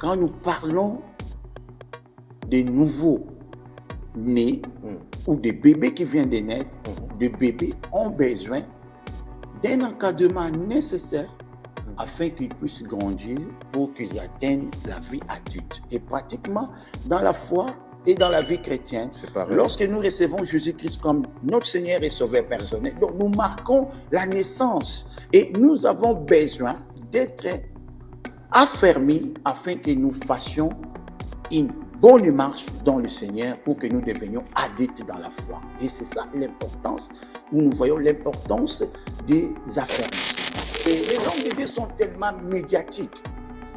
quand nous parlons des nouveaux nés ou des bébés qui viennent de naître, les bébés ont besoin d'un encadrement nécessaire afin qu'ils puissent grandir pour qu'ils atteignent la vie adulte. Et pratiquement dans la foi et dans la vie chrétienne, lorsque nous recevons Jésus-Christ comme notre Seigneur et Sauveur personnel, donc nous marquons la naissance et nous avons besoin d'être affermis afin que nous fassions une bonne marche dans le Seigneur pour que nous devenions adultes dans la foi. Et c'est ça l'importance, où nous voyons l'importance des affermissements. Et les hommes de Dieu sont tellement médiatiques.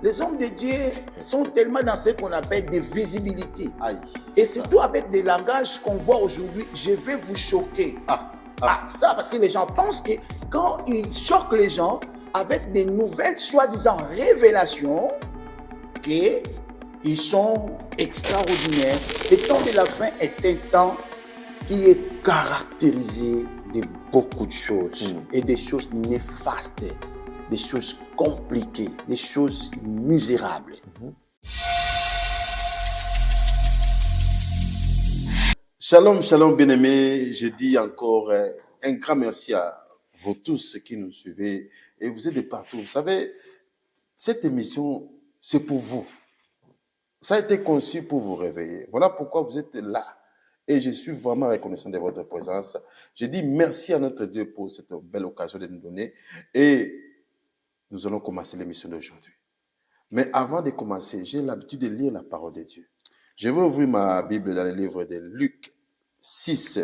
Les hommes de Dieu sont tellement dans ce qu'on appelle des visibilités. Et surtout avec des langages qu'on voit aujourd'hui, je vais vous choquer. Ça, parce que les gens pensent que quand ils choquent les gens avec des nouvelles, soi-disant révélations, qu'ils sont extraordinaires. Le temps de la fin est un temps qui est caractérisé de beaucoup de choses et des choses néfastes, des choses compliquées, des choses misérables. Shalom, shalom, bien-aimés. Je dis encore un grand merci à vous tous qui nous suivez et vous êtes de partout. Vous savez, cette émission, c'est pour vous. Ça a été conçu pour vous réveiller. Voilà pourquoi vous êtes là. Et je suis vraiment reconnaissant de votre présence. Je dis merci à notre Dieu pour cette belle occasion de nous donner. Et nous allons commencer l'émission d'aujourd'hui. Mais avant de commencer, j'ai l'habitude de lire la parole de Dieu. Je vais ouvrir ma Bible dans le livre de Luc 6,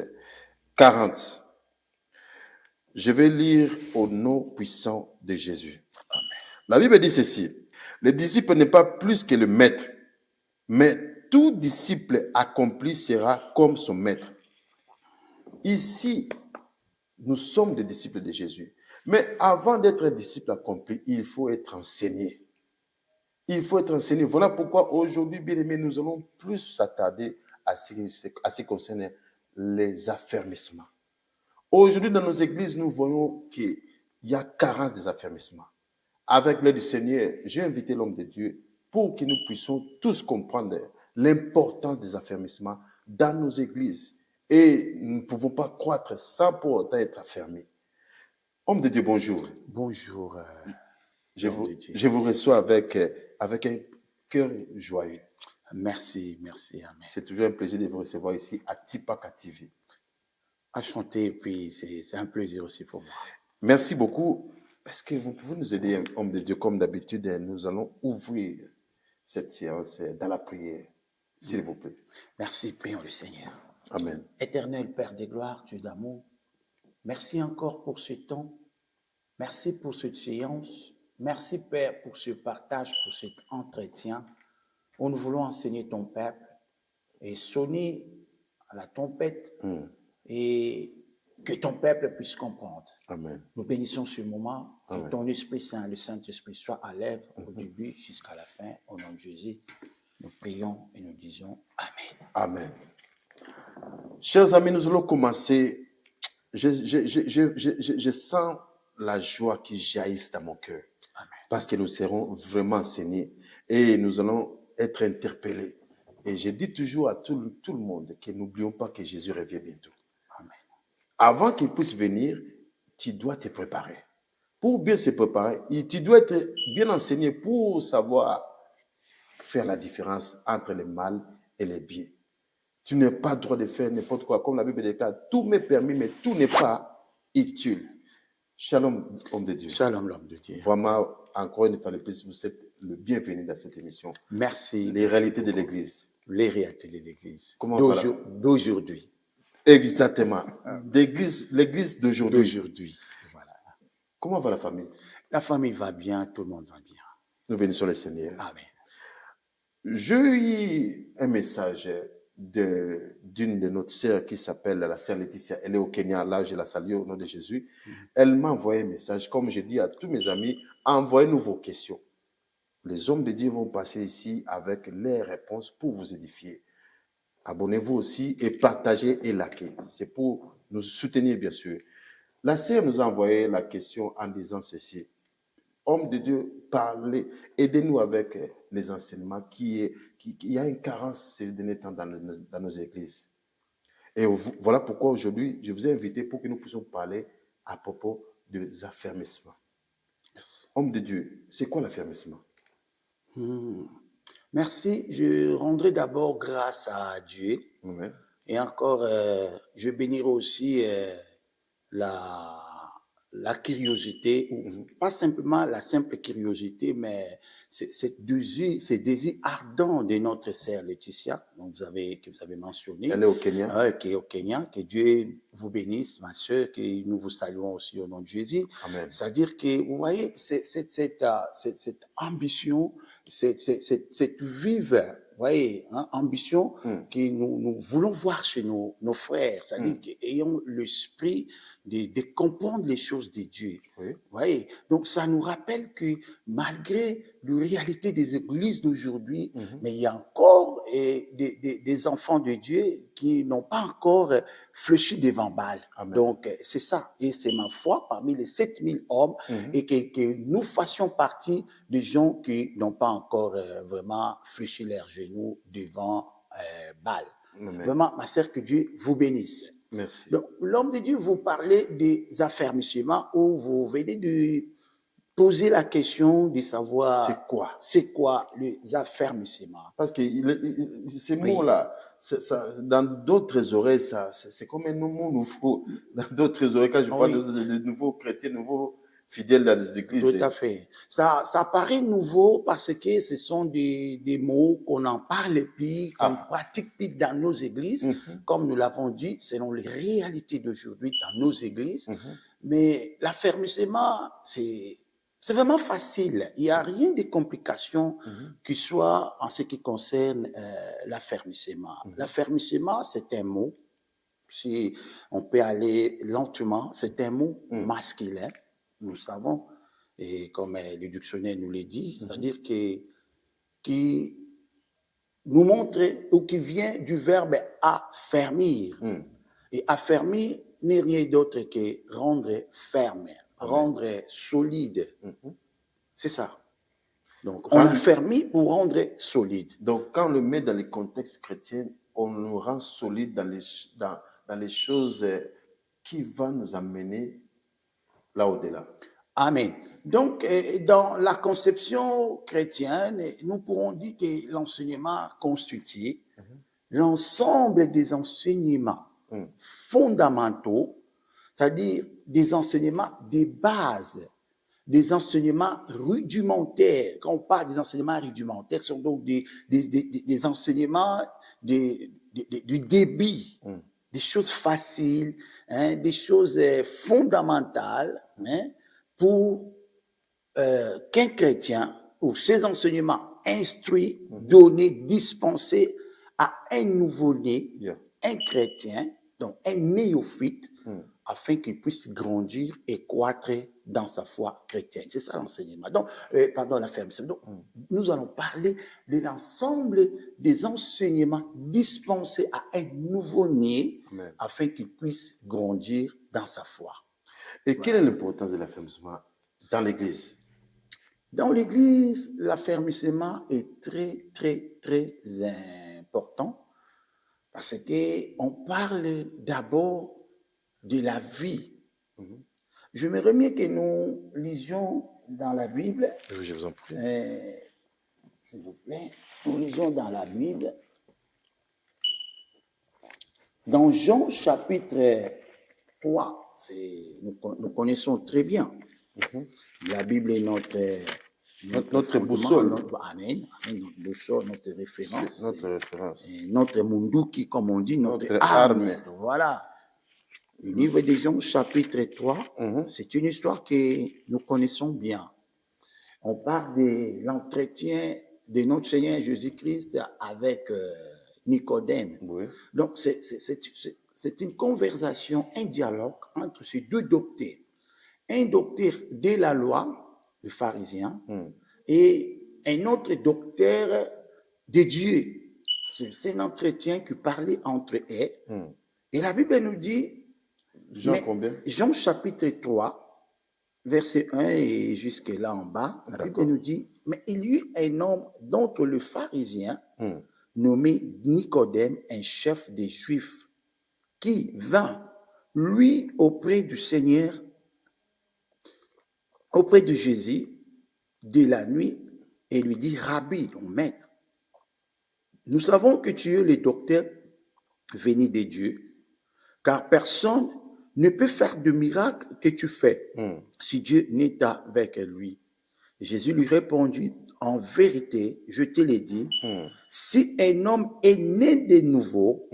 40. Je vais lire au nom puissant de Jésus. Amen. La Bible dit ceci. Le disciple n'est pas plus que le maître, mais tout disciple accompli sera comme son maître. Ici, nous sommes des disciples de Jésus. Mais avant d'être un disciple accompli, il faut être enseigné. Il faut être enseigné. Voilà pourquoi aujourd'hui, bien aimés, nous allons plus s'attarder à ce qui concerne les affermissements. Aujourd'hui, dans nos églises, nous voyons qu'il y a carence des affermissements. Avec l'aide du Seigneur, j'ai invité l'homme de Dieu pour que nous puissions tous comprendre l'importance des affermissements dans nos églises. Et nous ne pouvons pas croître sans pour autant être affermis. Homme de Dieu, bonjour. Bonjour. Je vous reçois avec un cœur joyeux. Merci, merci. Amen. C'est toujours un plaisir de vous recevoir ici à Tipaka TV. Enchanté, et puis c'est un plaisir aussi pour moi. Merci beaucoup. Est-ce que vous pouvez nous aider, homme de Dieu, comme d'habitude, nous allons ouvrir cette séance dans la prière, s'il vous plaît. Merci, prions le Seigneur. Amen. Éternel Père des gloires, Dieu d'amour, merci encore pour ce temps. Merci pour cette séance. Merci, Père, pour ce partage, pour cet entretien où nous voulons enseigner ton peuple et sonner à la trompette et que ton peuple puisse comprendre. Amen. Nous bénissons ce moment, Amen. que ton Esprit Saint, le Saint-Esprit, soit à l'œuvre au début jusqu'à la fin. Au nom de Jésus, nous prions et nous disons Amen. Amen. Chers amis, nous allons commencer. Je sens la joie qui jaillisse dans mon cœur. Amen. Parce que nous serons vraiment enseignés et nous allons être interpellés. Et je dis toujours à tout le monde que n'oublions pas que Jésus revient bientôt. Amen. Avant qu'il puisse venir, tu dois te préparer. Pour bien se préparer, tu dois être bien enseigné pour savoir faire la différence entre le mal et le bien. Tu n'as pas le droit de faire n'importe quoi. Comme la Bible déclare, tout m'est permis, mais tout n'est pas utile. Shalom, homme de Dieu. Shalom, l'homme de Dieu. Vraiment, encore une fois de plus, vous êtes le bienvenu dans cette émission. Merci. Les réalités de l'Église. Les réalités de l'Église. D'aujourd'hui. Exactement. L'Église d'aujourd'hui. Voilà. Comment va la famille? La famille va bien, tout le monde va bien. Nous bénissons le Seigneur. Amen. J'ai eu un message d'une de notre sœur qui s'appelle la sœur Laetitia. Elle est au Kenya. Là, je la salue au nom de Jésus. Elle m'a envoyé un message. Comme je dis à tous mes amis, envoyez-nous vos questions. Les hommes de Dieu vont passer ici avec les réponses pour vous édifier. Abonnez-vous aussi et partagez et likez. C'est pour nous soutenir, bien sûr. La sœur nous a envoyé la question en disant ceci. Homme de Dieu, parlez, aidez-nous avec les enseignements il y a une carence ces derniers temps dans nos églises. Et voilà pourquoi aujourd'hui, je vous ai invité pour que nous puissions parler à propos des affermissements. Homme de Dieu, c'est quoi l'affermissement? Merci. Je rendrai d'abord grâce à Dieu. Amen. Et encore, je bénirai aussi la curiosité, ou pas simplement la simple curiosité, mais ce désir ardent de notre sœur Laetitia, que vous avez mentionné. Elle est au Kenya. Qui est au Kenya. Que Dieu vous bénisse, ma sœur, que nous vous saluons aussi au nom de Jésus. Amen. C'est-à-dire que, vous voyez, cette ambition, cette vive, vous voyez, ambition que nous voulons voir chez nos frères, c'est-à-dire qu'ayons l'esprit de comprendre les choses de Dieu. Oui. Vous voyez, donc ça nous rappelle que malgré la réalité des églises d'aujourd'hui, mais il y a encore des enfants de Dieu qui n'ont pas encore fléchi devant Baal. Amen. Donc c'est ça, et c'est ma foi parmi les 7000 hommes, et que nous fassions partie des gens qui n'ont pas encore vraiment fléchi leurs genoux devant Baal. Amen. Vraiment, ma sœur, que Dieu vous bénisse. Merci. Donc, l'homme de Dieu, vous parlez des affermissements, où vous venez de poser la question de savoir c'est quoi les affermissements. Parce que ces mots-là, dans d'autres oreilles, c'est comme un mot nouveau. Dans d'autres oreilles, quand je parle de nouveaux chrétiens, nouveaux fidèles dans les églises. Tout à fait. Ça paraît nouveau parce que ce sont des mots qu'on n'en parle plus, qu'on ne pratique plus dans nos églises, comme nous l'avons dit, selon les réalités d'aujourd'hui dans nos églises. Mais l'affermissement, c'est vraiment facile. Il n'y a rien de complication qui soit en ce qui concerne l'affermissement. L'affermissement, c'est un mot, si on peut aller lentement, c'est un mot masculin. Nous savons, et comme le dictionnaire nous le dit, c'est-à-dire qui nous montre, ou qui vient du verbe affermir. Et affermir n'est rien d'autre que rendre ferme, rendre solide. C'est ça. Donc, on affermit pour rendre solide. Donc, quand on le met dans les contextes chrétiens, on nous rend solide dans les choses qui vont nous amener là au-delà. Amen. Donc, dans la conception chrétienne, nous pourrons dire que l'enseignement constitue l'ensemble des enseignements fondamentaux, c'est-à-dire des enseignements des bases, des enseignements rudimentaires. Quand on parle des enseignements rudimentaires, ce sont donc des enseignements du débit, des choses faciles, des choses fondamentales, pour qu'un chrétien, ou ces enseignements instruits, donnés, dispensés à un nouveau-né, un chrétien, donc un néophyte, afin qu'il puisse grandir et croître dans sa foi chrétienne. C'est ça l'enseignement. Donc, l'affermissement. Donc, nous allons parler de l'ensemble des enseignements dispensés à un nouveau-né, afin qu'il puisse grandir dans sa foi. Et quelle est l'importance de l'affermissement dans l'Église? Dans l'Église, l'affermissement est très, très, très important, parce qu'on parle d'abord de la vie. Je me remets que nous lisions dans la Bible. Oui, je vous en prie. S'il vous plaît, nous lisions dans la Bible. Dans Jean chapitre 3, nous connaissons très bien. La Bible est notre boussole. Amen. Notre boussole, notre référence. Notre référence. Notre munduki, comme on dit, notre arme. Voilà. Le livre de Jean, chapitre 3, c'est une histoire que nous connaissons bien. On parle de l'entretien de notre Seigneur Jésus-Christ avec Nicodème. Oui. Donc, c'est une conversation, un dialogue entre ces deux docteurs. Un docteur de la loi, le pharisien, et un autre docteur de Dieu. C'est un entretien qui parlait entre eux. Et la Bible nous dit, Jean combien? Jean chapitre 3, verset 1 et jusque là en bas, la Bible nous dit, mais il y eut un homme dont le pharisien, nommé Nicodème, un chef des Juifs, qui vint, lui, auprès du Seigneur, auprès de Jésus, de la nuit, et lui dit, Rabbi, donc maître, nous savons que tu es le docteur venu de Dieu, car personne ne peut faire de miracle que tu fais si Dieu n'est avec lui. Jésus lui répondit, en vérité, je te l'ai dit, si un homme est né de nouveau,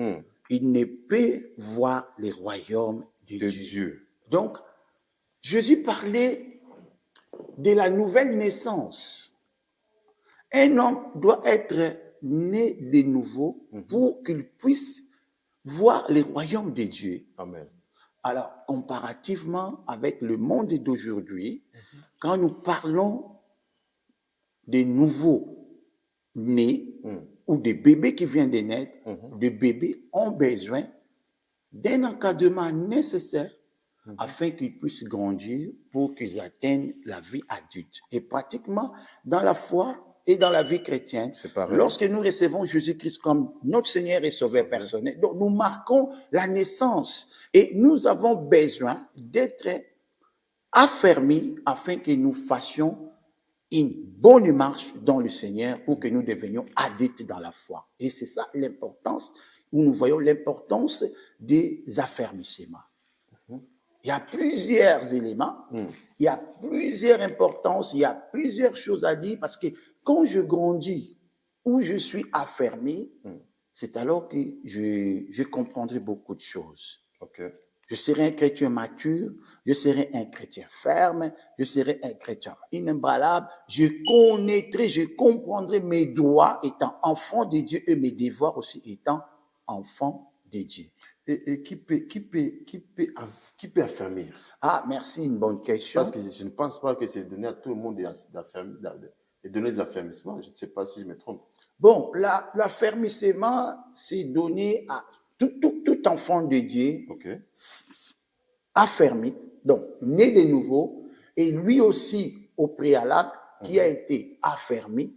il ne peut voir le royaume de Dieu. Donc, Jésus parlait de la nouvelle naissance. Un homme doit être né de nouveau pour qu'il puisse voir le royaume de Dieu. Amen. Alors, comparativement avec le monde d'aujourd'hui, quand nous parlons des nouveaux nés ou des bébés qui viennent de naître, les bébés ont besoin d'un encadrement nécessaire afin qu'ils puissent grandir pour qu'ils atteignent la vie adulte. Et pratiquement, dans la foi et dans la vie chrétienne, lorsque nous recevons Jésus-Christ comme notre Seigneur et Sauveur personnel, donc nous marquons la naissance et nous avons besoin d'être affermis afin que nous fassions une bonne marche dans le Seigneur pour que nous devenions adultes dans la foi. Et c'est ça l'importance, où nous voyons l'importance des affermissements. Il y a plusieurs éléments, il y a plusieurs importances, il y a plusieurs choses à dire parce que quand je grandis ou je suis affermi, c'est alors que je comprendrai beaucoup de choses. Je serai un chrétien mature, je serai un chrétien ferme, je serai un chrétien inébranlable, je connaîtrai, je comprendrai mes droits étant enfant de Dieu et mes devoirs aussi étant enfant de Dieu. Et qui peut affermir? Ah, merci, une bonne question. Parce que je ne pense pas que c'est donné à tout le monde de donner des affermissements. Je ne sais pas si je me trompe. Bon, l'affermissement, c'est donné à tout enfant de Dieu, affermi, donc né de nouveau, et lui aussi, au préalable, qui a été affermi,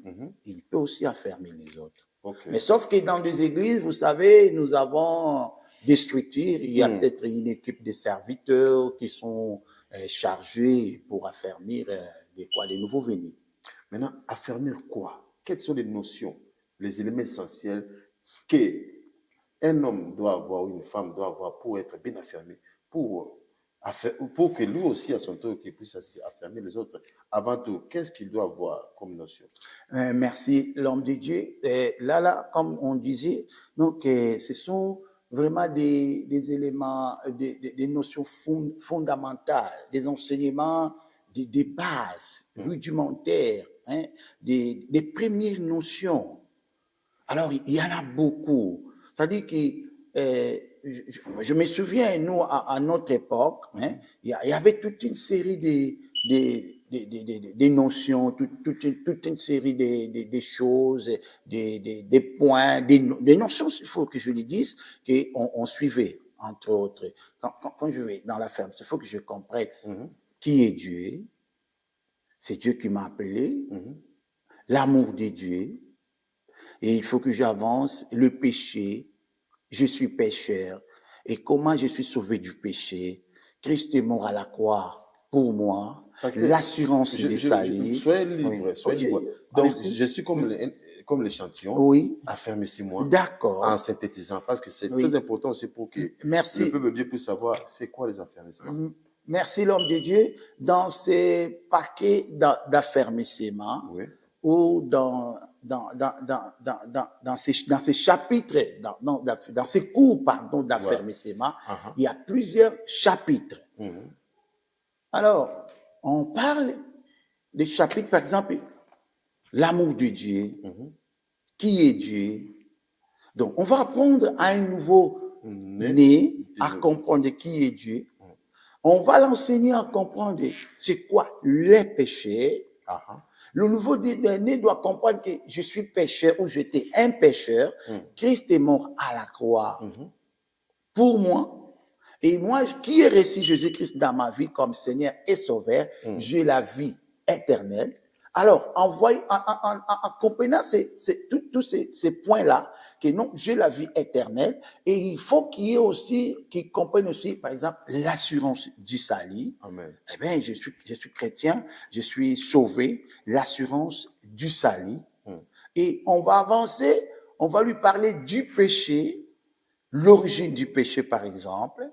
il peut aussi affermir les autres. Mais sauf que dans des églises, vous savez, nous avons des structures, il y a peut-être une équipe de serviteurs qui sont chargés pour affermir les nouveaux venus. Maintenant, affermir quoi? Quelles sont les notions, les éléments essentiels qu'un homme doit avoir, ou une femme doit avoir pour être bien affermé, pour que lui aussi, à son tour, qu'il puisse affermir les autres? Avant tout, qu'est-ce qu'il doit avoir comme notion? Merci, l'homme de Dieu. Là, comme on disait, donc, ce sont vraiment des éléments, des notions fondamentales, des enseignements, des bases rudimentaires, des premières notions. Alors, il y en a beaucoup. C'est-à-dire que je me souviens, nous, à notre époque, il y avait toute une série des notions, toute une série des choses, des points, des notions, il faut que je le dise, qu'on suivait, entre autres. Quand je vais dans la ferme, il faut que je comprenne qui est Dieu. C'est Dieu qui m'a appelé, l'amour de Dieu, et il faut que j'avance, le péché, je suis pécheur, et comment je suis sauvé du péché. Christ est mort à la croix pour moi, l'assurance du salut. Soyez libre, soyez libre. Donc, je suis comme l'échantillon. Oui. Affermissez-moi. D'accord. En synthétisant, parce que c'est très important aussi pour que le peuple de Dieu puisse savoir c'est quoi les affermissements. Merci, l'homme de Dieu. Dans ces paquets d'affermissement, ou dans ces chapitres, dans ces cours, d'affermissement, il y a plusieurs chapitres. Alors, on parle des chapitres, par exemple, l'amour de Dieu, qui est Dieu. Donc, on va apprendre à un nouveau né à comprendre qui est Dieu. On va l'enseigner à comprendre c'est quoi les péchés. Le nouveau né doit comprendre que je suis pécheur ou j'étais un pécheur. Christ est mort à la croix pour moi. Et moi, qui ai reçu Jésus-Christ dans ma vie comme Seigneur et Sauveur, j'ai la vie éternelle. Alors, en comprenant tous ces points-là, que non, j'ai la vie éternelle, et il faut qu'il y ait aussi, qu'ils comprennent aussi, par exemple, l'assurance du salut. Amen. Eh bien, je suis chrétien, je suis sauvé, l'assurance du salut. Et on va avancer, on va lui parler du péché, l'origine du péché, par exemple.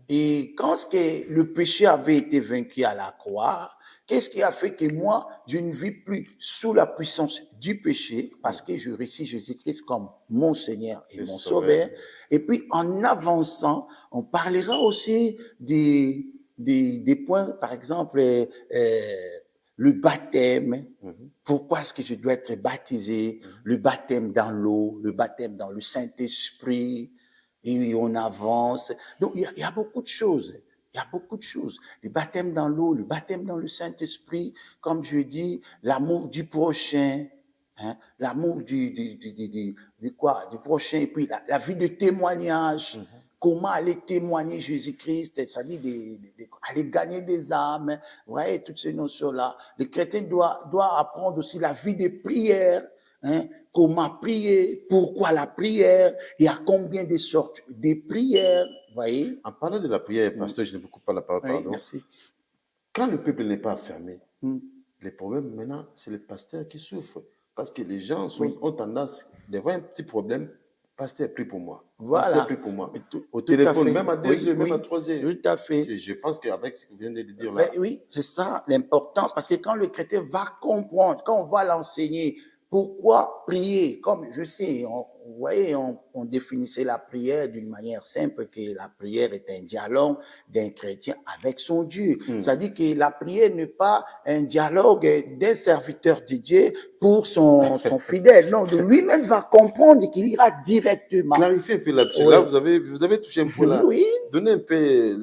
Et quand le péché avait été vaincu à la croix, qu'est-ce qui a fait que moi, je ne vis plus sous la puissance du péché parce que je reçus Jésus-Christ comme mon Seigneur et mon Sauveur. Et puis, en avançant, on parlera aussi des points, par exemple, le baptême. Pourquoi est-ce que je dois être baptisé? Le baptême dans l'eau, le baptême dans le Saint-Esprit. Et on avance. Donc, il y a beaucoup de choses. Il y a beaucoup de choses. Le baptême dans l'eau, le baptême dans le Saint-Esprit, comme je dis, l'amour du prochain, hein, l'amour du prochain, et puis la vie de témoignage. Comment aller témoigner Jésus-Christ, c'est-à-dire aller gagner des âmes. Vous voyez, toutes ces notions-là. Le chrétien doit apprendre aussi la vie de prière. Hein, comment prier, pourquoi la prière, il y a combien de sortes de prières, vous voyez. En parlant de la prière, pasteur, je ne vous coupe pas la parole, pardon. Merci. Quand le peuple n'est pas affermé, les problèmes maintenant, c'est le pasteur qui souffre. Parce que les gens ont tendance, devant un petit problème, pasteur, prie pour moi. Voilà. Pasteur, prie pour moi. Au téléphone, même à 2 heures, même à 3 heures. Tout à fait. Je pense qu'avec ce que vous venez de dire là. Oui, c'est ça l'importance. Parce que quand le chrétien va comprendre, quand on va l'enseigner, pourquoi prier? Comme je sais, vous voyez, on définissait la prière d'une manière simple, que la prière est un dialogue d'un chrétien avec son Dieu. C'est-à-dire que la prière n'est pas un dialogue d'un serviteur de Dieu pour son fidèle. Non, lui-même va comprendre qu'il ira directement. Clarifiez un peu là-dessus. Oui. Là, vous avez touché un peu là. Oui. Donnez un peu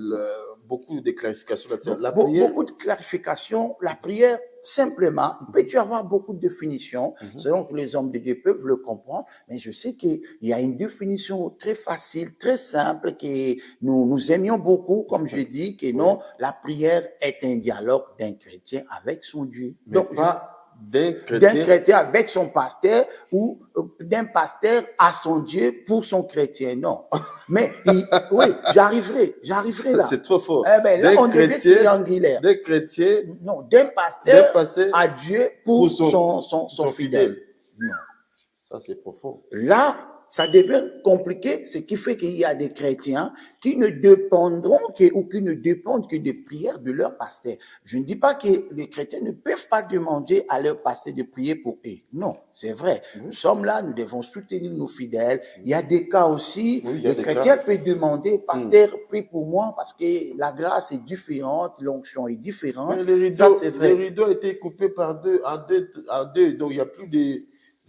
beaucoup de clarifications là-dessus. La prière, beaucoup de clarifications. La prière, simplement, il peut y avoir beaucoup de définitions, selon que les hommes de Dieu peuvent le comprendre, mais je sais qu'il y a une définition très facile, très simple, que nous aimions beaucoup, comme je dis, que non, la prière est un dialogue d'un chrétien avec son Dieu. Mais donc, pas d'un chrétien avec son pasteur ou d'un pasteur à son Dieu pour son chrétien, non. Mais oui, j'arriverai là. C'est trop fort. Eh ben, là, on devait triangulaire. D'un chrétien. Non, d'un pasteur à Dieu pour son fidèle. Non. Ça, c'est profond. Là, ça devient compliqué, ce qui fait qu'il y a des chrétiens qui ne dépendront ou qui ne dépendent que des prières de leur pasteur. Je ne dis pas que les chrétiens ne peuvent pas demander à leur pasteur de prier pour eux. Non, c'est vrai. Nous sommes là, nous devons soutenir nos fidèles. Il y a des cas aussi, le chrétien peut demander, pasteur, prie pour moi parce que la grâce est différente, l'onction est différente. Mais le rideau a été coupé par deux, donc il n'y a plus de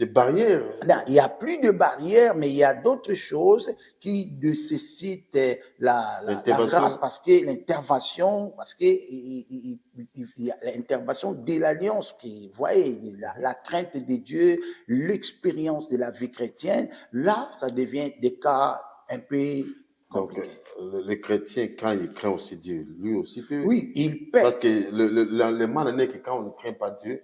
barrières. Non, il n'y a plus de barrières, mais il y a d'autres choses qui nécessitent la grâce, parce que l'intervention, il y a l'intervention de l'alliance, qui, vous voyez, la crainte de Dieu, l'expérience de la vie chrétienne, là, ça devient des cas un peu compliqués. Donc, le chrétien, quand il craint aussi Dieu, lui aussi peut. Oui, il peut. Parce que le mal n'est que quand on ne craint pas Dieu,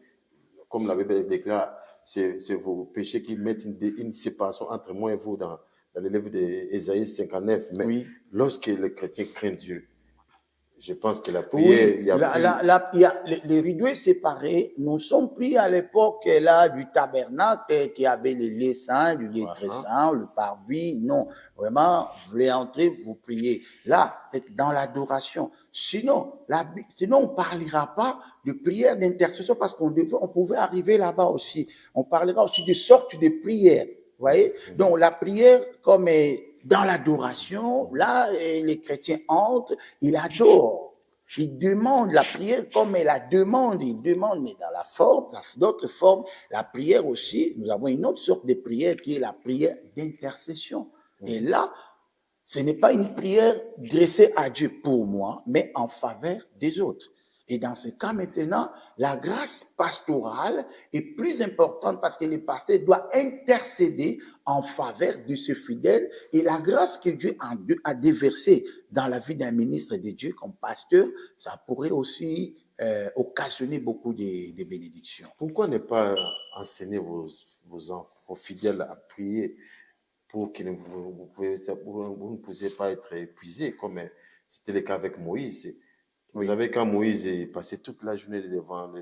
comme la Bible déclare, c'est vos péchés qui mettent une séparation entre moi et vous dans le livre d'Ésaïe 59. Mais lorsque le chrétien craint Dieu, je pense que la prière, les rideaux séparés. Nous sommes pris à l'époque là du tabernacle qui avait les lieux saints, du lieu très saint, le parvis. Non, vraiment, vous voulez entrer, vous priez. Là, c'est dans l'adoration. Sinon, on ne parlera pas de prière d'intercession parce qu'on pouvait arriver là-bas aussi. On parlera aussi de sortes de prières. Vous voyez? Donc, la prière, comme dans l'adoration, là, les chrétiens entrent, ils adorent. Ils demandent la prière comme elle la demande. Ils demandent, mais dans la forme, dans d'autres formes, la prière aussi, nous avons une autre sorte de prière qui est la prière d'intercession. Et là, ce n'est pas une prière dressée à Dieu pour moi, mais en faveur des autres. Et dans ce cas maintenant, la grâce pastorale est plus importante parce que le pasteur doit intercéder en faveur de ce fidèle. Et la grâce que Dieu a déversée dans la vie d'un ministre de Dieu comme pasteur, ça pourrait aussi occasionner beaucoup de bénédictions. Pourquoi ne pas enseigner vos fidèles à prier pour que vous ne puissiez pas être épuisés, comme c'était le cas avec Moïse. Vous savez, quand Moïse est passé toute la journée devant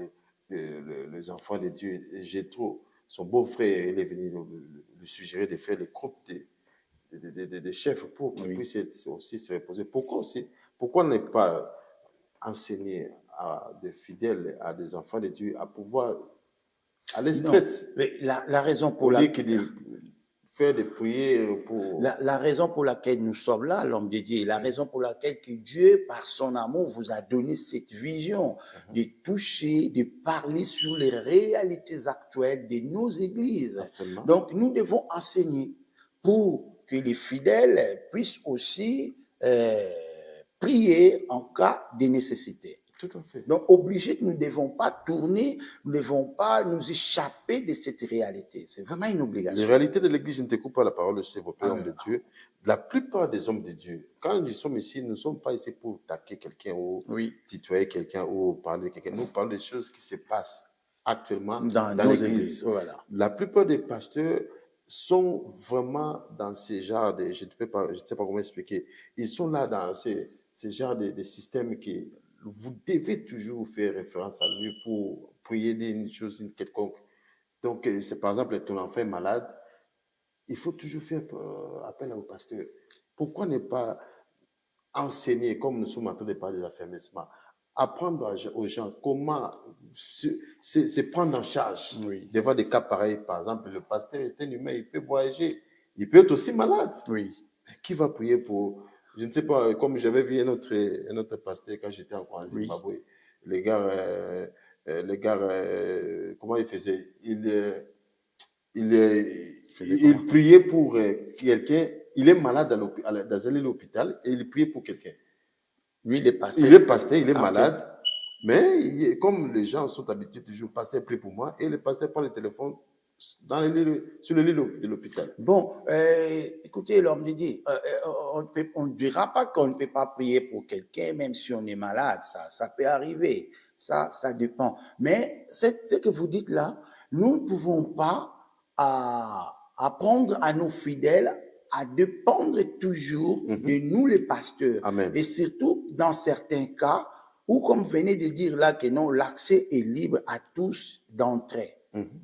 les enfants de Dieu, Jéthro, son beau-frère, il est venu lui suggérer de faire les groupes des chefs pour qu'ils puissent aussi se reposer. Pourquoi ne pas enseigner à des fidèles, à des enfants de Dieu, à pouvoir aller straight? Mais la raison pour laquelle... faire des prières pour... La raison pour laquelle nous sommes là, l'homme de Dieu, la raison pour laquelle que Dieu, par son amour, vous a donné cette vision de toucher, de parler sur les réalités actuelles de nos églises. Absolument. Donc, nous devons enseigner pour que les fidèles puissent aussi prier en cas de nécessité. Tout à fait. Donc, obligé que nous ne devons pas tourner, nous ne devons pas nous échapper de cette réalité. C'est vraiment une obligation. Les réalités de l'Église, je ne te coupe pas la parole, c'est vos hommes de Dieu. La plupart des hommes de Dieu, quand nous sommes ici, nous ne sommes pas ici pour taquer quelqu'un ou titoyer quelqu'un ou parler de quelqu'un. Nous parlons des choses qui se passent actuellement dans l'Église. Voilà. La plupart des pasteurs sont vraiment dans ces genres de... Je ne sais pas comment expliquer. Ils sont là dans ces genres de systèmes qui... Vous devez toujours faire référence à lui pour prier d'une chose quelconque. Donc, c'est par exemple, ton enfant est malade, il faut toujours faire appel au pasteur. Pourquoi ne pas enseigner, comme nous sommes en train de parler des affermissements, apprendre aux gens comment se prendre en charge devant des cas pareils. Par exemple, le pasteur est un humain, il peut voyager, il peut être aussi malade. Qui va prier pour... Je ne sais pas, comme j'avais vu un autre pasteur quand j'étais en Zimbabwe, les gars, comment il faisait? Il priait pour quelqu'un, il est malade dans un lit d'hôpital et il priait pour quelqu'un. Lui, il est pasteur. Il est pasteur, il est malade, mais comme les gens sont habitués toujours, pasteur prie pour moi, et le pasteur prend le téléphone sur le lit de l'hôpital. Bon, écoutez, l'homme de Dieu, on ne dira pas qu'on ne peut pas prier pour quelqu'un, même si on est malade. Ça peut arriver. Ça dépend. Mais ce que vous dites là, nous ne pouvons pas apprendre à nos fidèles à dépendre toujours de nous, les pasteurs. Amen. Et surtout, dans certains cas, où, comme vous venez de dire là, que non, l'accès est libre à tous d'entrer.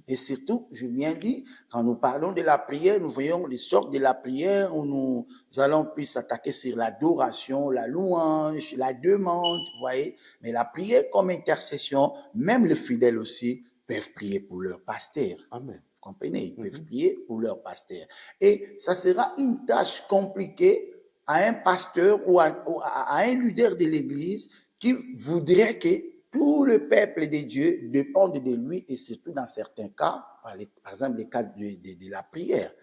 Et surtout, je viens dit, quand nous parlons de la prière, nous voyons les sortes de la prière où nous allons plus s'attaquer sur l'adoration, la louange, la demande, vous voyez. Mais la prière comme intercession, même les fidèles aussi peuvent prier pour leur pasteur. Amen. Vous comprenez? Ils peuvent prier pour leur pasteur. Et ça sera une tâche compliquée à un pasteur ou à un leader de l'Église qui voudrait que tout le peuple de Dieu dépende de lui, et surtout dans certains cas, par exemple les cas de la prière.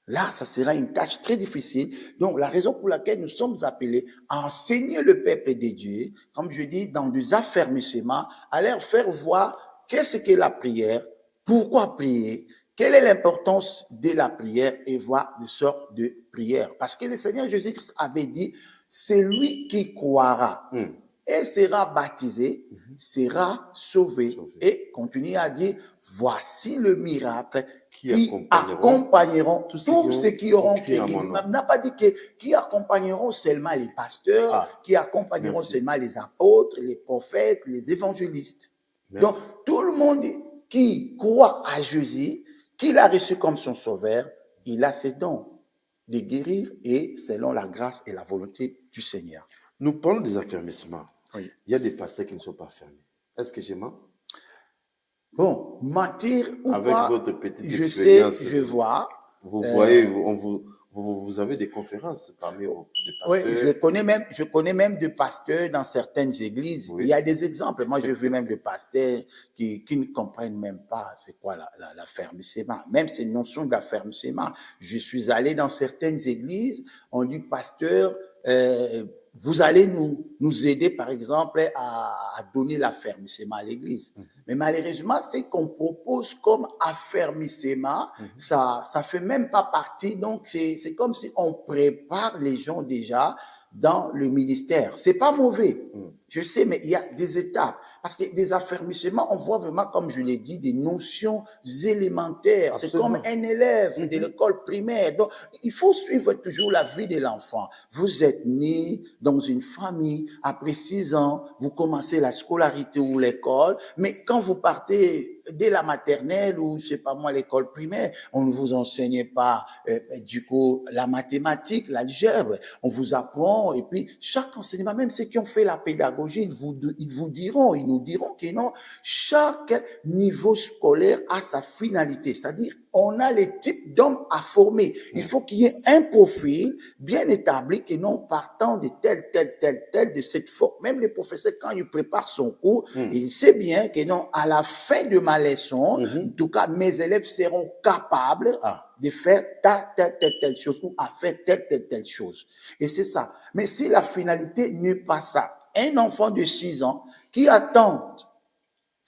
Là, ça sera une tâche très difficile. Donc, la raison pour laquelle nous sommes appelés à enseigner le peuple de Dieu, comme je dis, dans des affermissements, à leur faire voir qu'est-ce qu'est la prière, pourquoi prier, quelle est l'importance de la prière, et voir des sortes de prières. Parce que le Seigneur Jésus-Christ avait dit, c'est lui qui croira et sera baptisé, sera sauvé. Et continue à dire, voici le miracle qui accompagneront tous ceux qui auront crié. Il n'a pas dit qui accompagneront seulement les pasteurs, qui accompagneront seulement les apôtres, les prophètes, les évangélistes. Donc, tout le monde qui croit à Jésus, qui l'a reçu comme son sauveur, il a ses dons de guérir et selon la grâce et la volonté du Seigneur. Nous parlons des affermissements. Oui. Il y a des pasteurs qui ne sont pas fermés. Est-ce que je mens? Bon, mentir ou avec pas, votre petite je expérience, sais, je vois. Vous voyez, vous avez des conférences parmi des Oui, pasteurs. je connais même des pasteurs dans certaines églises. Oui. Il y a des exemples. Moi, j'ai vu même des pasteurs qui ne comprennent même pas c'est quoi l'affermissement. Même ces notions d'affermissement. Je suis allé dans certaines églises, on dit pasteur, vous allez nous aider, par exemple, à donner l'affermissement à l'église. Mais malheureusement, ce qu'on propose comme affermissement, ça fait même pas partie. Donc, c'est comme si on prépare les gens déjà dans le ministère. C'est pas mauvais. Je sais, mais il y a des étapes. Parce que des affermissements, on voit vraiment, comme je l'ai dit, des notions élémentaires. Absolument. C'est comme un élève de l'école primaire. Donc, il faut suivre toujours la vie de l'enfant. Vous êtes né dans une famille, après 6 ans, vous commencez la scolarité ou l'école, mais quand vous partez dès la maternelle ou, je sais pas moi, l'école primaire, on ne vous enseigne pas, du coup, la mathématique, l'algèbre. On vous apprend, et puis, chaque enseignement, même ceux qui ont fait la pédagogie, ils nous diront que non, chaque niveau scolaire a sa finalité. C'est-à-dire, on a les types d'hommes à former. Il faut qu'il y ait un profil bien établi, que non partant de tel, de cette forme. Même les professeurs, quand ils préparent son cours, il sait bien que non, à la fin de ma leçon, en tout cas, mes élèves seront capables de faire telle chose ou à faire telle chose. Et c'est ça. Mais si la finalité n'est pas ça, un enfant de 6 ans qui attend,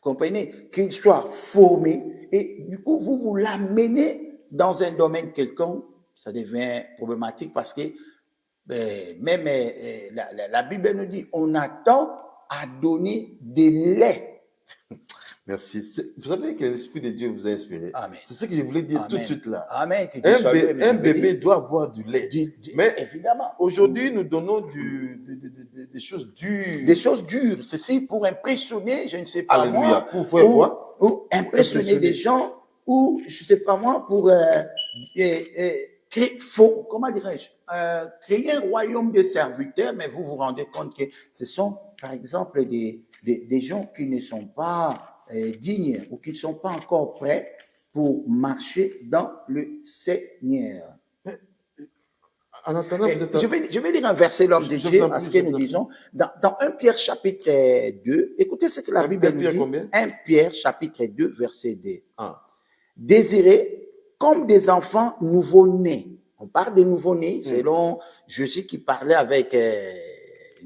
comprenez, qu'il soit formé, et du coup, vous l'amenez dans un domaine quelconque, ça devient problématique parce que même la Bible nous dit, on attend à donner des laits. Merci. Vous savez que l'Esprit de Dieu vous a inspiré. Amen. C'est ce que je voulais dire tout de suite là. Amen. Un bébé doit avoir du lait. Mais évidemment. Aujourd'hui, nous donnons des choses dures. Des choses dures. Ceci pour impressionner, je ne sais pas Alléluia. moi. Pour faire quoi? Ou impressionner des gens, ou je ne sais pas moi, pour créer, comment dirais-je, créer un royaume de serviteurs, mais vous vous rendez compte que ce sont, par exemple, des gens qui ne sont pas dignes ou qui ne sont pas encore prêts pour marcher dans le Seigneur. En attendant, je vais dire un verset, l'homme de Dieu, à ce que nous disons. Dans 1 Pierre chapitre 2, écoutez ce que la Bible nous dit. 1 Pierre chapitre 2, verset 2. Désirez comme des enfants nouveau-nés. On parle des nouveau-nés, selon Jésus qui parlait avec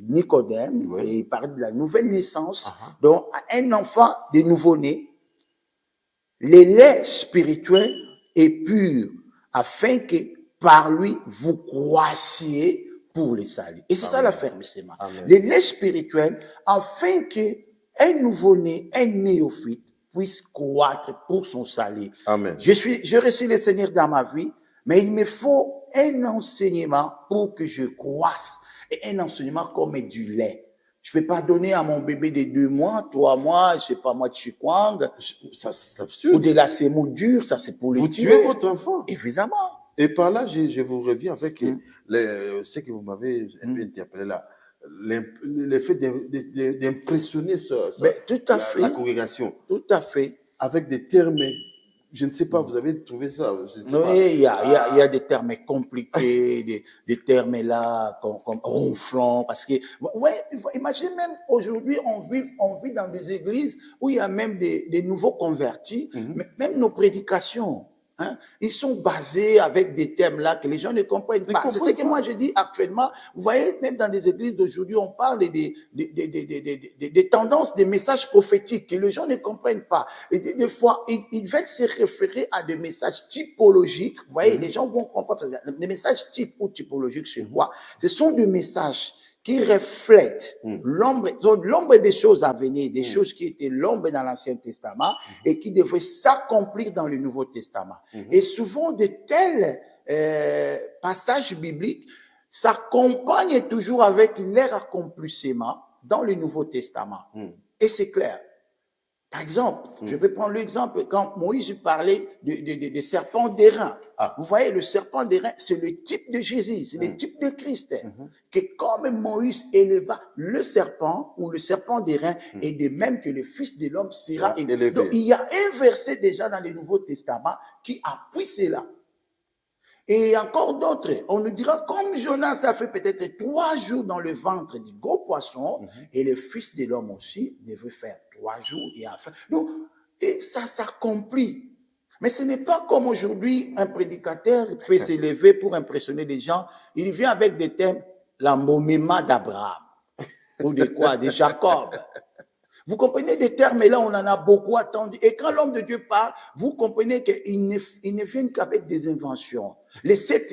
Nicodème, et il parlait de la nouvelle naissance. Donc, un enfant de nouveau-né, les laits spirituels et purs, afin que par lui, vous croissiez pour les salut. Et c'est ça l'affermissement. Les laits spirituels, afin que un nouveau-né, un néophyte, puisse croître pour son salut. Amen. Je reçois le Seigneur dans ma vie, mais il me faut un enseignement pour que je croisse. Et un enseignement comme du lait. Je ne vais pas donner à mon bébé de 2 mois, 3 mois, je ne sais pas moi, de chikwang, c'est absurde. Ou de la sémoule dure, ça c'est pour les Vous tuez votre enfant. Évidemment. Et par là, je vous reviens avec ce que vous m'avez un peu interpellé là. Le fait d'impressionner la congrégation. Tout à fait. Avec des termes, je ne sais pas, vous avez trouvé ça? Oui, il y a des termes compliqués, des termes là, comme ronflant, parce que, imaginez même aujourd'hui, on vit dans des églises où il y a même des nouveaux convertis, mais même nos prédications. Ils sont basés avec des thèmes là que les gens ne comprennent pas. C'est ce que moi je dis actuellement. Vous voyez, même dans des églises d'aujourd'hui, on parle des tendances, des messages prophétiques que les gens ne comprennent pas. Et des fois, ils veulent se référer à des messages typologiques. Vous voyez, les gens vont comprendre. Des messages types ou typologiques, c'est quoi? Ce sont des messages qui reflètent l'ombre des choses à venir, des choses qui étaient l'ombre dans l'Ancien Testament et qui devraient s'accomplir dans le Nouveau Testament. Et souvent, de tels passages bibliques s'accompagnent toujours avec leur accomplissement dans le Nouveau Testament. Et c'est clair. Par exemple, je vais prendre l'exemple quand Moïse parlait de serpent d'airain. Vous voyez, le serpent d'airain, c'est le type de Jésus, c'est le type de Christ. Que comme Moïse éleva le serpent ou le serpent d'airain, et de même que le Fils de l'homme sera élevé. Donc, il y a un verset déjà dans le Nouveau Testament qui appuie cela. Et encore d'autres, on nous dira, comme Jonas a fait peut-être 3 jours dans le ventre du gros poisson, et le Fils de l'homme aussi devait faire 3 jours et enfin. Donc, et ça s'accomplit. Mais ce n'est pas comme aujourd'hui, un prédicateur peut s'élever pour impressionner les gens. Il vient avec des thèmes, l'embaumement d'Abraham. Ou de quoi? De Jacob. Vous comprenez, des termes-là, on en a beaucoup attendu. Et quand l'homme de Dieu parle, vous comprenez qu'il ne vient qu'avec des inventions. Les sept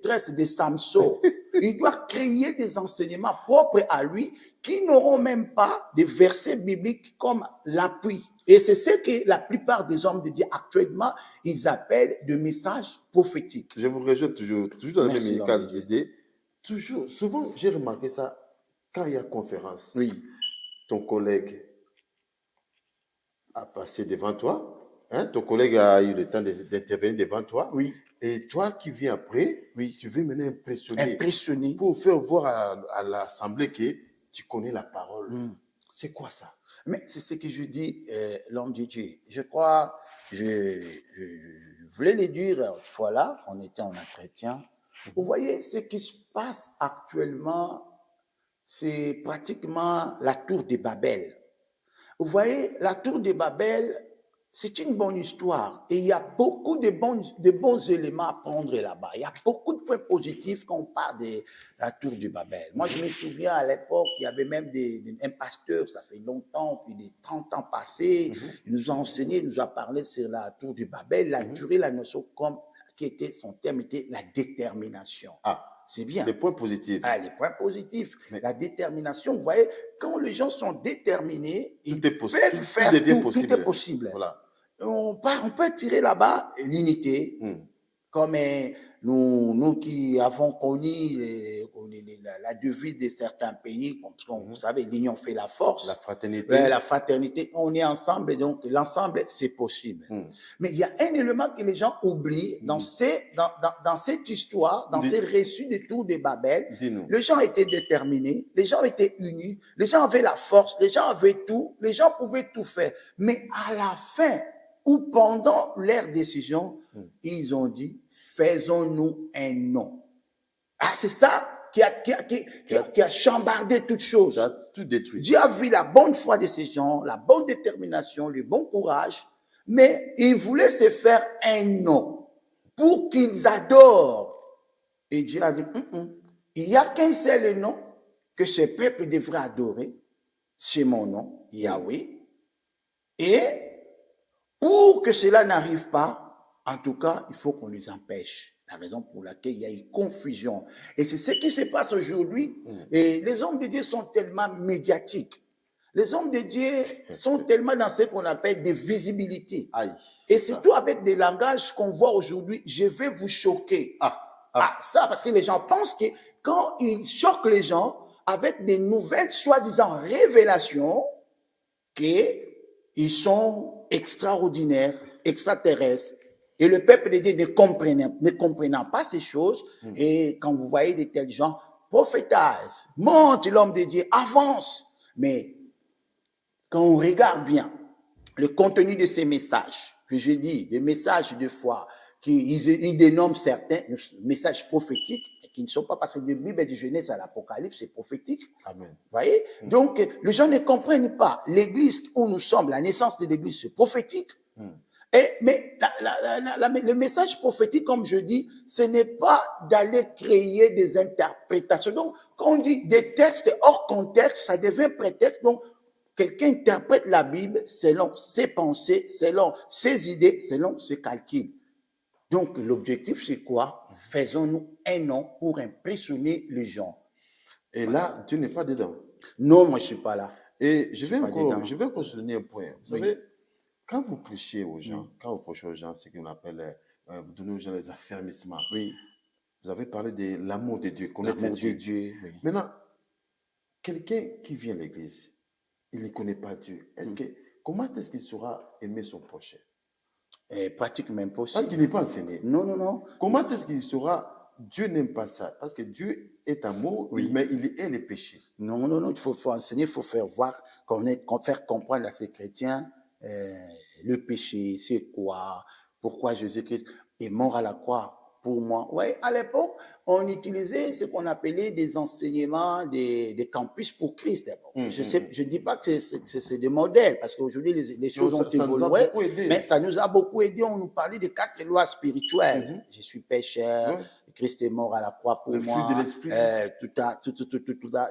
tresses de Samson, il doit créer des enseignements propres à lui qui n'auront même pas des versets bibliques comme l'appui. Et c'est ce que la plupart des hommes de Dieu actuellement, ils appellent des messages prophétiques. Je vous rejoins toujours dans le même cadre d'idée. Toujours, souvent, j'ai remarqué ça quand il y a conférence. Oui. Ton collègue a passé devant toi, hein? Ton collègue a eu le temps d'intervenir devant toi. Oui. Et toi qui viens après, oui. tu veux maintenant impressionner pour faire voir à l'assemblée que tu connais la parole. C'est quoi ça? Mais c'est ce que je dis, l'homme de Dieu. Je crois, je voulais le dire autrefois là, on était en entretien. Vous voyez, ce qui se passe actuellement, c'est pratiquement la tour de Babel. Vous voyez, la tour de Babel, c'est une bonne histoire. Et il y a beaucoup de bons éléments à prendre là-bas. Il y a beaucoup de points positifs quand on parle de la tour de Babel. Moi, je me souviens à l'époque, il y avait même un pasteur, ça fait longtemps, puis des 30 ans passés, il nous a enseigné, il nous a parlé sur la tour de Babel, la durée, la notion comme son terme était la détermination. C'est bien. Les points positifs. Les points positifs. Mais la détermination, vous voyez, quand les gens sont déterminés, ils peuvent faire tout. Tout est possible. Voilà. On peut tirer là-bas l'unité, comme nous qui avons connu la devise de certains pays, comme vous savez, l'union fait la force. La fraternité. La fraternité, on est ensemble, et donc l'ensemble, c'est possible. Mais il y a un élément que les gens oublient dans cette histoire, dans ces récits de tour de Babel. Les gens étaient déterminés, les gens étaient unis, les gens avaient la force, les gens avaient tout, les gens pouvaient tout faire. Mais à la fin, ou pendant leur décision, ils ont dit, faisons-nous un nom. C'est ça qui a chambardé toute chose. Ça a tout détruit. Dieu a vu la bonne foi de ces gens, la bonne détermination, le bon courage, mais il voulait se faire un nom pour qu'ils adorent. Et Dieu a dit, il n'y a qu'un seul nom que ce peuple devrait adorer, c'est mon nom, Yahweh. Et pour que cela n'arrive pas, en tout cas, il faut qu'on les empêche. La raison pour laquelle il y a une confusion. Et c'est ce qui se passe aujourd'hui. Et les hommes de Dieu sont tellement médiatiques. Les hommes de Dieu sont tellement dans ce qu'on appelle des visibilités. Et surtout avec des langages qu'on voit aujourd'hui, je vais vous choquer. Ça, parce que les gens pensent que quand ils choquent les gens avec des nouvelles, soi-disant révélations, qu'ils sont extraordinaires, extraterrestres. Et le peuple de Dieu ne comprenant pas ces choses, et quand vous voyez de tels gens, prophétise, monte l'homme de Dieu, avance. Mais quand on regarde bien le contenu de ces messages, que je dis, des messages de foi, ils dénomment certains messages prophétiques, qui ne sont pas, parce que de Bible de Genèse à l'Apocalypse, c'est prophétique. Amen. Vous voyez? Donc, les gens ne comprennent pas. L'église où nous sommes, la naissance de l'église, c'est prophétique. Mais le message prophétique, comme je dis, ce n'est pas d'aller créer des interprétations. Donc, quand on dit des textes hors contexte, ça devient prétexte. Donc, quelqu'un interprète la Bible selon ses pensées, selon ses idées, selon ses calculs. Donc, l'objectif, c'est quoi? Faisons-nous un nom pour impressionner les gens. Et là, tu n'es pas dedans. Non, moi, je ne suis pas là. Et je vais encore souligner un point. Vous savez, quand vous prêchez aux gens, c'est ce qu'on appelle, vous donnez aux gens les affermissements. Vous avez parlé de l'amour de Dieu, connaître Dieu. Maintenant, quelqu'un qui vient à l'église, il ne connaît pas Dieu. Comment est-ce qu'il saura aimer son prochain? Pratiquement impossible. Parce qu'il n'est pas enseigné. Non. Comment est-ce qu'il saura? Dieu n'aime pas ça. Parce que Dieu est amour, mais il est les péchés. Non. Il faut enseigner, il faut faire voir, faire comprendre à ces chrétiens le péché, c'est quoi, pourquoi Jésus-Christ est mort à la croix pour moi. À l'époque, on utilisait ce qu'on appelait des enseignements, des campus pour Christ. Je ne dis pas que c'est des modèles, parce qu'aujourd'hui, les choses ont évolué, mais ça nous a beaucoup aidé. On nous parlait des 4 lois spirituelles. Je suis pécheur, Christ est mort à la croix pour le moi. fruit de l'esprit.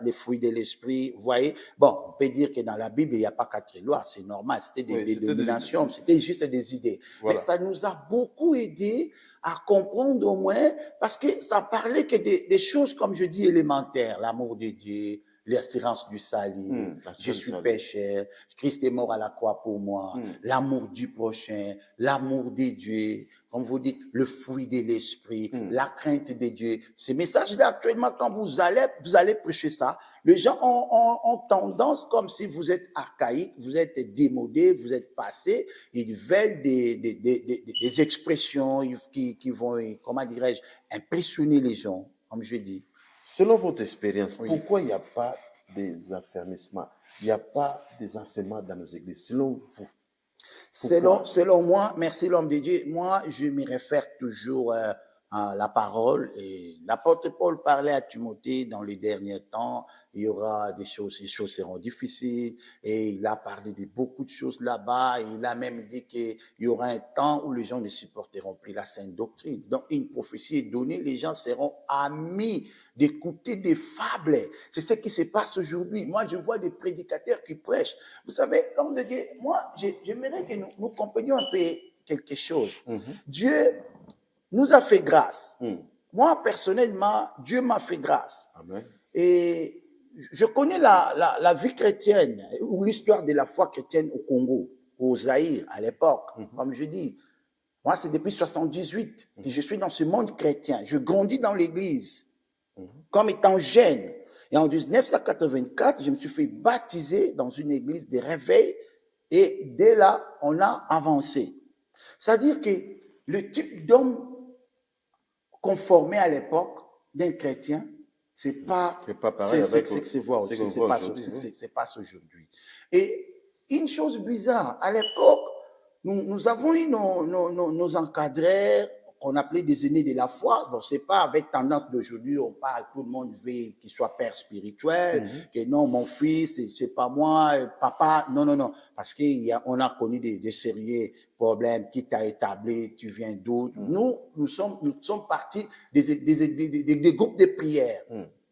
Les fruits de l'esprit. Vous voyez? Bon, on peut dire que dans la Bible, il n'y a pas 4 lois, c'est normal. C'était des dénominations, c'était juste des idées. Voilà. Mais ça nous a beaucoup aidé à comprendre au moins, parce que ça parlait que des choses, comme je dis, élémentaires, l'amour de Dieu, l'assurance du salut, je suis pécheur, Christ est mort à la croix pour moi, l'amour du prochain, l'amour de Dieu, comme vous dites, le fruit de l'esprit, la crainte de Dieu. Ces messages-là, actuellement, quand vous allez prêcher ça, les gens ont tendance, comme si vous êtes archaïque, vous êtes démodé, vous êtes passé, ils veulent des expressions qui vont, comment dirais-je, impressionner les gens, comme je dis. Selon votre expérience, pourquoi il n'y a pas des affermissements, il n'y a pas des enseignements dans nos églises, selon vous? Selon moi, merci l'homme de Dieu, moi je me réfère toujours à la parole, et l'apôtre Paul parlait à Timothée dans les derniers temps, il y aura des choses, les choses seront difficiles, et il a parlé de beaucoup de choses là-bas, et il a même dit qu'il y aura un temps où les gens ne supporteront plus la sainte doctrine. Donc une prophétie est donnée, les gens seront amis d'écouter des fables. C'est ce qui se passe aujourd'hui. Moi, je vois des prédicateurs qui prêchent. Vous savez, l'homme de Dieu, moi, j'aimerais que nous comprenions un peu quelque chose. Dieu nous a fait grâce. Moi, personnellement, Dieu m'a fait grâce. Amen. Et je connais la vie chrétienne ou l'histoire de la foi chrétienne au Congo, au Zaïre, à l'époque. Comme je dis, moi, c'est depuis 78 que je suis dans ce monde chrétien. Je grandis dans l'église comme étant jeune. Et en 1984, je me suis fait baptiser dans une église de réveil. Et dès là, on a avancé. C'est-à-dire que le type d'homme conformé à l'époque d'un chrétien, c'est pas pareil avec c'est pas aujourd'hui. Et une chose bizarre, à l'époque, nous avons eu nos encadreurs qu'on appelait des aînés de la foi. Bon, c'est pas avec tendance d'aujourd'hui, on parle, tout le monde veut qu'il soit père spirituel, que non, mon fils, c'est pas moi, papa, non, parce qu'on a connu des sérieux problèmes, qui t'a établi, tu viens d'où. Nous sommes partis des groupes de prière.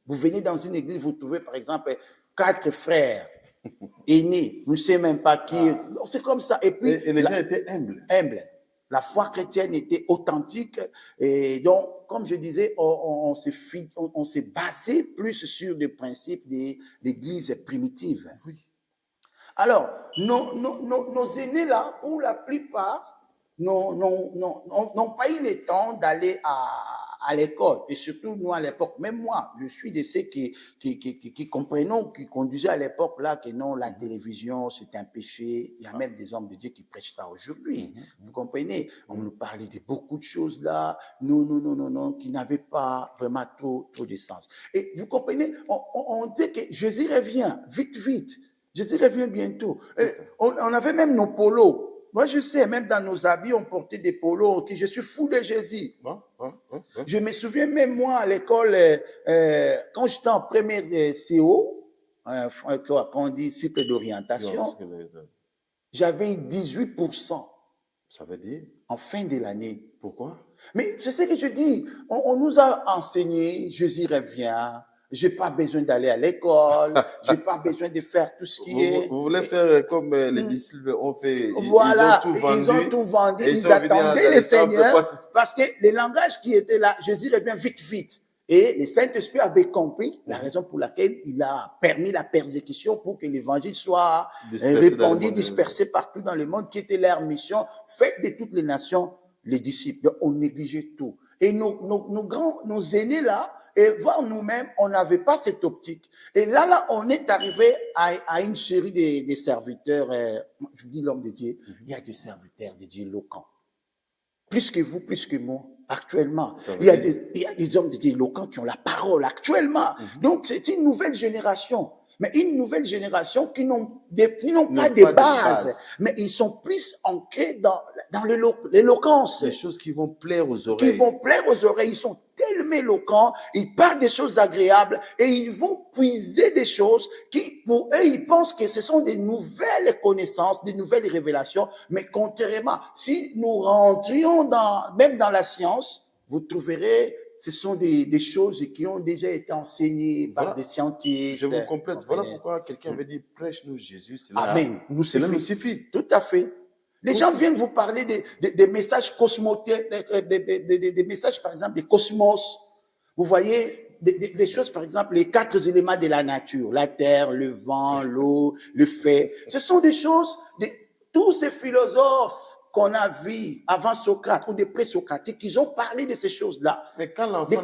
Vous venez dans une église, vous trouvez par exemple 4 frères aînés, vous ne savez même pas qui. C'est comme ça. Et puis, et les gens étaient humbles. La foi chrétienne était authentique, et donc, comme je disais, on s'est basé plus sur des principes de l'église primitive. Oui. Alors, nos aînés là, pour la plupart, n'ont pas eu le temps d'aller à l'école. Et surtout, nous, à l'époque, même moi, je suis de ceux qui comprenons, qui conduisaient à l'époque là que non, la télévision, c'est un péché. Il y a même des hommes de Dieu qui prêchent ça aujourd'hui. Vous comprenez? On nous parlait de beaucoup de choses là, non, qui n'avaient pas vraiment trop de sens. Et vous comprenez? On dit que Jésus revient, vite. Jésus revient bientôt. Et on avait même nos polos. Moi, je sais, même dans nos habits, on portait des polos. Okay, je suis fou de Jésus. Je me souviens même, moi, à l'école, quand j'étais en première CO, quand on dit cycle d'orientation, j'avais 18%. Ça veut dire? En fin de l'année. Pourquoi? Mais c'est ce que je dis. On nous a enseigné, Jésus revient. J'ai pas besoin d'aller à l'école, j'ai pas besoin de faire tout ce qui est. Vous voulez faire comme les disciples ont fait. Voilà, ils ont tout vendu, ils attendaient le Seigneur, parce que le langage qui était là, Jésus revient vite. Et le Saint-Esprit avait compris la raison pour laquelle il a permis la persécution pour que l'évangile soit répandu, dispersé partout dans le monde, qui était leur mission, faite de toutes les nations, les disciples. Donc, on négligeait tout. Et nos aînés là, et voir nous-mêmes, on n'avait pas cette optique. Et là, on est arrivé à une série de serviteurs, je vous dis l'homme de Dieu, il y a des serviteurs de Dieu éloquents. Plus que vous, plus que moi, actuellement. Il y a des hommes de Dieu éloquents qui ont la parole actuellement. Donc, c'est une nouvelle génération. Mais une nouvelle génération qui n'ont pas de base, mais ils sont plus ancrés dans l'éloquence. Des choses qui vont plaire aux oreilles. Ils sont tellement éloquents, ils parlent des choses agréables et ils vont puiser des choses qui, pour eux, ils pensent que ce sont des nouvelles connaissances, des nouvelles révélations. Mais contrairement, si nous rentrions même dans la science, vous trouverez ce sont des choses qui ont déjà été enseignées par Voilà. des scientifiques. Je vous complète. Voilà pourquoi quelqu'un avait dit, prêche-nous Jésus. Amen. Cela nous suffit. Tout à fait. Les gens viennent vous parler des messages cosmotiques, des messages, par exemple, des cosmos. Vous voyez, des choses, par exemple, les 4 éléments de la nature, la terre, le vent, l'eau, le feu. Ce sont des choses, tous ces philosophes qu'on a vus avant Socrate ou des pré-socratiques, ils ont parlé de ces choses-là. Mais quand l'enfant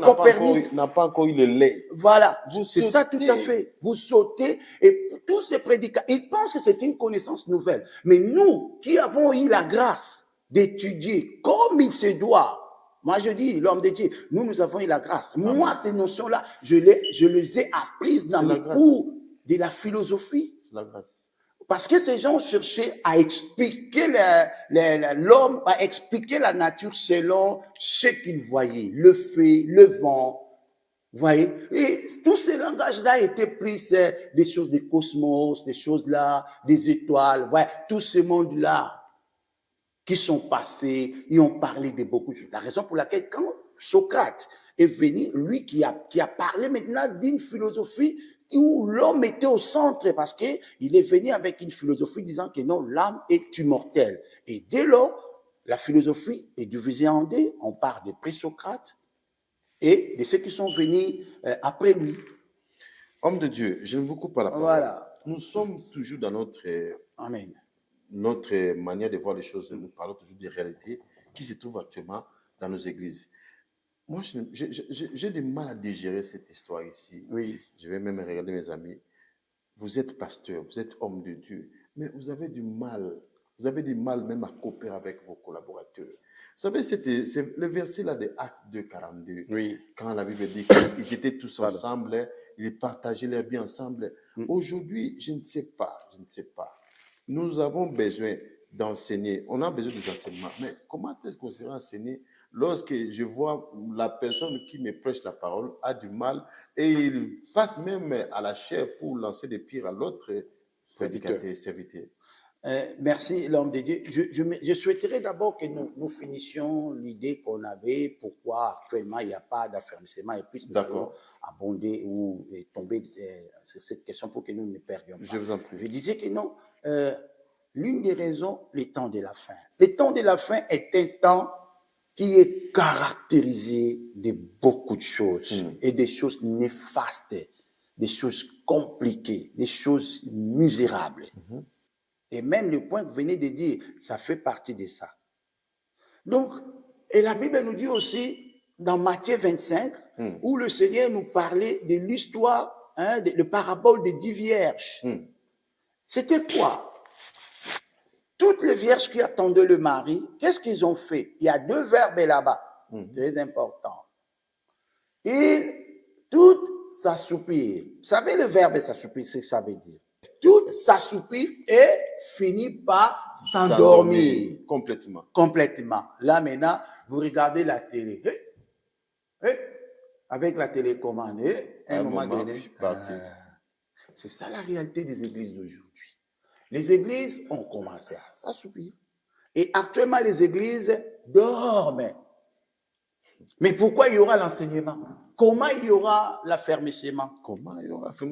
n'a pas encore eu le lait, voilà, c'est ça tout à fait. Vous sautez et tous ces prédicateurs, ils pensent que c'est une connaissance nouvelle. Mais nous, qui avons eu la grâce d'étudier comme il se doit, moi je dis, l'homme de Dieu, nous avons eu la grâce. Amen. Moi, ces notions-là, je les ai apprises dans mes cours de la philosophie. C'est la grâce. Parce que ces gens cherchaient à expliquer l'homme, à expliquer la nature selon ce qu'ils voyaient, le feu, le vent. Vous voyez? Et tous ces langages-là étaient pris, des choses des cosmos, des choses-là, des étoiles, ouais, tout ce monde-là qui sont passés, ils ont parlé de beaucoup de choses. La raison pour laquelle, quand Socrate est venu, lui qui a parlé maintenant d'une philosophie où l'homme était au centre, parce qu'il est venu avec une philosophie disant que non, l'âme est immortelle. Et dès lors, la philosophie est divisée en deux. On parle des pré-Socrates et de ceux qui sont venus après lui. Homme de Dieu, je ne vous coupe pas la parole. Voilà. Nous sommes toujours dans Amen. Notre manière de voir les choses. Nous parlons toujours des réalités qui se trouvent actuellement dans nos églises. Moi, j'ai du mal à digérer cette histoire ici. Oui. Je vais même regarder mes amis. Vous êtes pasteur, vous êtes homme de Dieu, mais vous avez du mal. Vous avez du mal même à coopérer avec vos collaborateurs. Vous savez, c'est le verset là de Actes 2, 42. Oui. Quand la Bible dit qu'ils étaient tous ensemble, ils partageaient leurs biens ensemble. Aujourd'hui, je ne sais pas. Nous avons besoin d'enseigner. On a besoin des enseignements. Mais comment est-ce qu'on sera enseigné lorsque je vois la personne qui me prêche la parole a du mal et il passe même à la chair pour lancer des pierres à l'autre serviteur. Merci, l'homme de Dieu. Je souhaiterais d'abord que nous finissions l'idée qu'on avait, pourquoi actuellement il n'y a pas d'affermissement, et puis nous allons abonder ou tomber sur cette question pour que nous ne perdions pas. Je vous en prie. Je disais que non, l'une des raisons, le temps de la fin. Le temps de la fin est un temps qui est caractérisé de beaucoup de choses et des choses néfastes, des choses compliquées, des choses misérables. Et même le point que vous venez de dire, ça fait partie de ça. Donc, et la Bible nous dit aussi, dans Matthieu 25, où le Seigneur nous parlait de l'histoire, le parabole des 10 vierges. C'était quoi? Toutes les vierges qui attendaient le mari, qu'est-ce qu'ils ont fait? Il y a 2 verbes là-bas, très importants. Et toutes s'assoupirent. Vous savez le verbe s'assoupir, c'est ce que ça veut dire. Toutes s'assoupirent et finit par s'endormir. Complètement. Là, maintenant, vous regardez la télé. Avec la télécommande. À un moment donné. C'est ça la réalité des églises d'aujourd'hui. Les églises ont commencé à s'assoupir. Et actuellement, les églises dorment. Mais pourquoi il y aura l'enseignement? Comment il y aura l'affermissement?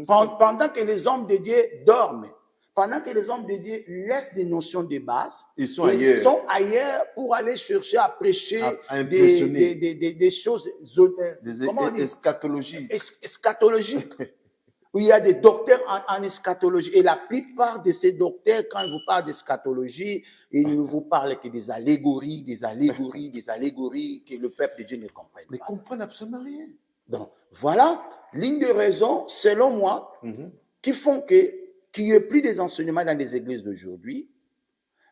Pendant que les hommes de Dieu dorment, pendant que les hommes de Dieu laissent des notions de base, ils sont ailleurs pour aller chercher à prêcher des choses eschatologiques. Où il y a des docteurs en eschatologie. Et la plupart de ces docteurs, quand ils vous parlent d'eschatologie, ils ne vous parlent que des allégories, que le peuple de Dieu ne comprenne pas. Ils ne comprennent absolument rien. Donc, voilà l'une des raisons, selon moi, qui font qu'il n'y ait plus des enseignements dans les églises d'aujourd'hui.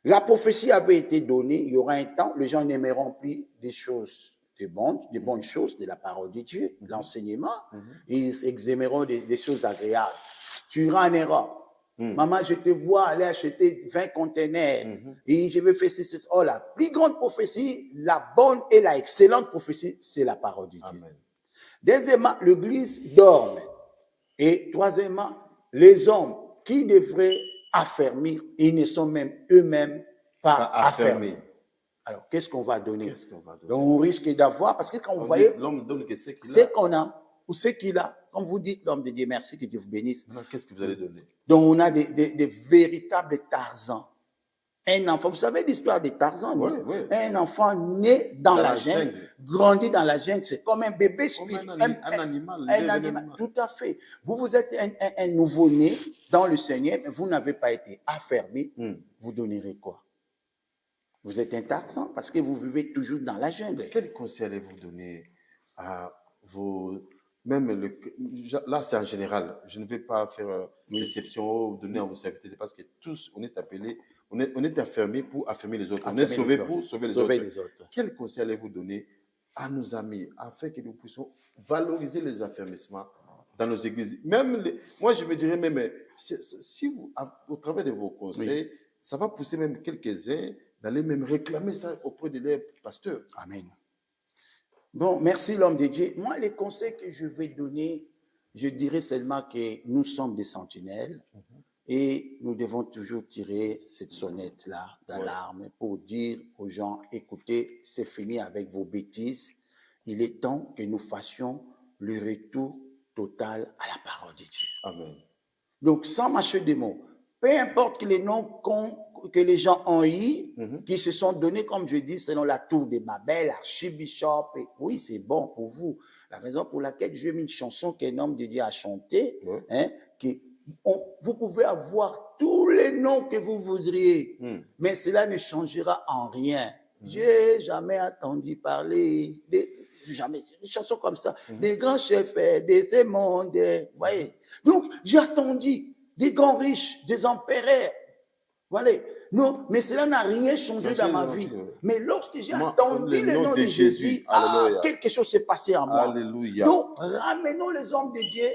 La prophétie avait été donnée, il y aura un temps, les gens n'aimeront plus des choses, des bonnes choses de la parole de Dieu, de l'enseignement, et ils aimeront des choses agréables. Tu iras en Europe. Maman, je te vois aller acheter 20 conteneurs et je vais faire ceci. Oh, la plus grande prophétie, la bonne et la excellente prophétie, c'est la parole de Dieu. Amen. Deuxièmement, l'Église dorme. Et troisièmement, les hommes qui devraient affermir, ils ne sont même eux-mêmes pas affermis. Alors, qu'est-ce qu'on va donner? Qu'est-ce qu'on va donner? Donc, on risque d'avoir, parce que quand vous On dit, voyez, l'homme donne que ce qu'il a. c'est qu'on a, ou ce qu'il a. Quand vous dites l'homme de Dieu, merci, que Dieu vous bénisse. Maintenant, qu'est-ce que vous allez donner? Donc, on a des véritables Tarzans. Un enfant, vous savez l'histoire des Tarzans, Oui, non? oui. Un enfant né dans la jungle, grandit dans la jungle, c'est comme un bébé spirituel. Un animal. Un animal, tout à fait. Vous êtes un nouveau-né dans le Seigneur, mais vous n'avez pas été affermi. Vous donnerez quoi? Vous êtes un Tarzan parce que vous vivez toujours dans la jungle. Quel conseil allez-vous donner à vos... Même là, c'est en général. Je ne vais pas faire exception ou donner à vos serviteurs parce que tous, on est appelés, on est affermés pour affermer les autres. On est sauvés pour sauver les autres. Quel conseil allez-vous donner à nos amis afin que nous puissions valoriser les affermissements dans nos églises? Moi, je me dirais même, si vous, au travers de vos conseils, ça va pousser même quelques-uns d'aller même réclamer ça auprès de leurs pasteurs. Amen. Bon, merci l'homme de Dieu. Moi, les conseils que je vais donner, je dirais seulement que nous sommes des sentinelles et nous devons toujours tirer cette sonnette-là d'alarme pour dire aux gens, écoutez, c'est fini avec vos bêtises. Il est temps que nous fassions le retour total à la parole de Dieu. Amen. Donc, sans mâcher des mots, peu importe les noms que les gens ont eu, qui se sont donnés, comme je dis, selon la tour de Babel, archibishop, et oui, c'est bon pour vous. La raison pour laquelle j'ai mis une chanson qu'un homme de Dieu a chantée, vous pouvez avoir tous les noms que vous voudriez, mais cela ne changera en rien. J'ai jamais entendu parler, jamais, des chansons comme ça, des grands chefs de ce monde, voyez. Donc, j'ai attendu des grands riches, des empereurs, voilà. Non, mais cela n'a rien changé dans ma vie. Mais lorsque j'ai entendu le nom de Jésus, quelque chose s'est passé en moi. Alléluia. Donc, ramenons les hommes de Dieu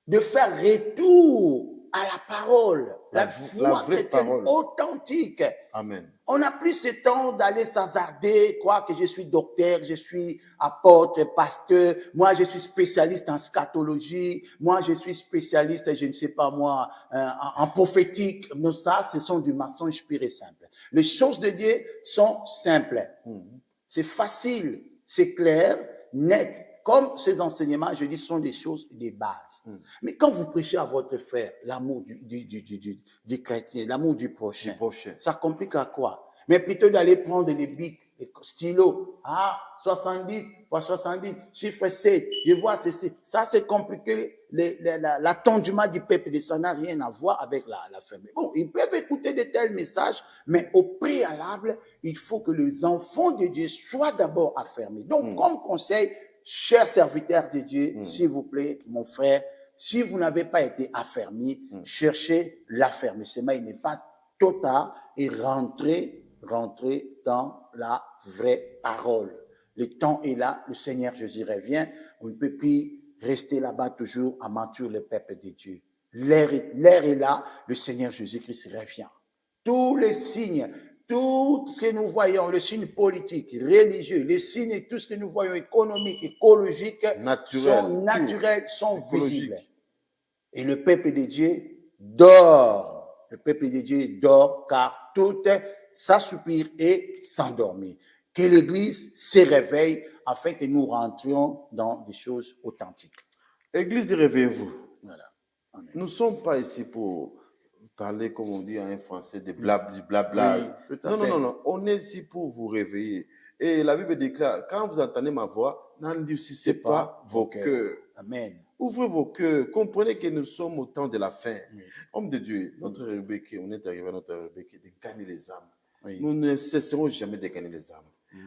de faire retour à la parole, la foi chrétienne authentique. Amen. On n'a plus ce temps d'aller s'hasarder, croire que je suis docteur, je suis apôtre, pasteur, moi je suis spécialiste en scatologie, moi je suis spécialiste, je ne sais pas moi, en prophétique. Non, ça, ce sont du mensonge pur et simple. Les choses de Dieu sont simples. C'est facile, c'est clair, net. Comme ces enseignements, je dis, sont des choses des bases. Mais quand vous prêchez à votre frère l'amour du chrétien, l'amour du prochain, ça complique à quoi? Mais plutôt d'aller prendre des bics, des stylos, 70 fois 70, chiffre 7, je vois ceci. Ça, c'est compliqué. L'attendement du peuple, ça n'a rien à voir avec la famille. Bon, ils peuvent écouter de tels messages, mais au préalable, il faut que les enfants de Dieu soient d'abord affermis. Donc, comme conseil, chers serviteurs de Dieu, s'il vous plaît, mon frère, si vous n'avez pas été affermi, cherchez l'affermissement. Il n'est pas trop tard et rentrez dans la vraie parole. Le temps est là, le Seigneur Jésus revient. On ne peut plus rester là-bas toujours à mentir le peuple de Dieu. L'heure est là, le Seigneur Jésus-Christ revient. Tous les signes, tout ce que nous voyons, les signes politiques, religieux, les signes et tout ce que nous voyons économiques, écologiques, sont naturels, sont visibles. Et le peuple de Dieu dort. Le peuple de Dieu dort car tout s'assoupir et s'endormir. Que l'Église se réveille afin que nous rentrions dans des choses authentiques. Église, réveillez-vous. Voilà. Amen. Nous ne sommes pas ici pour parler, comme on dit en français, du blabla. Oui, non. On est ici pour vous réveiller. Et la Bible déclare, quand vous entendez ma voix, n'endurcissez pas vos cœurs. Amen. Ouvrez vos cœurs. Comprenez que nous sommes au temps de la fin. Homme de Dieu, notre rubrique, on est arrivé à notre rubrique de gagner les âmes. Oui. Nous ne cesserons jamais de gagner les âmes.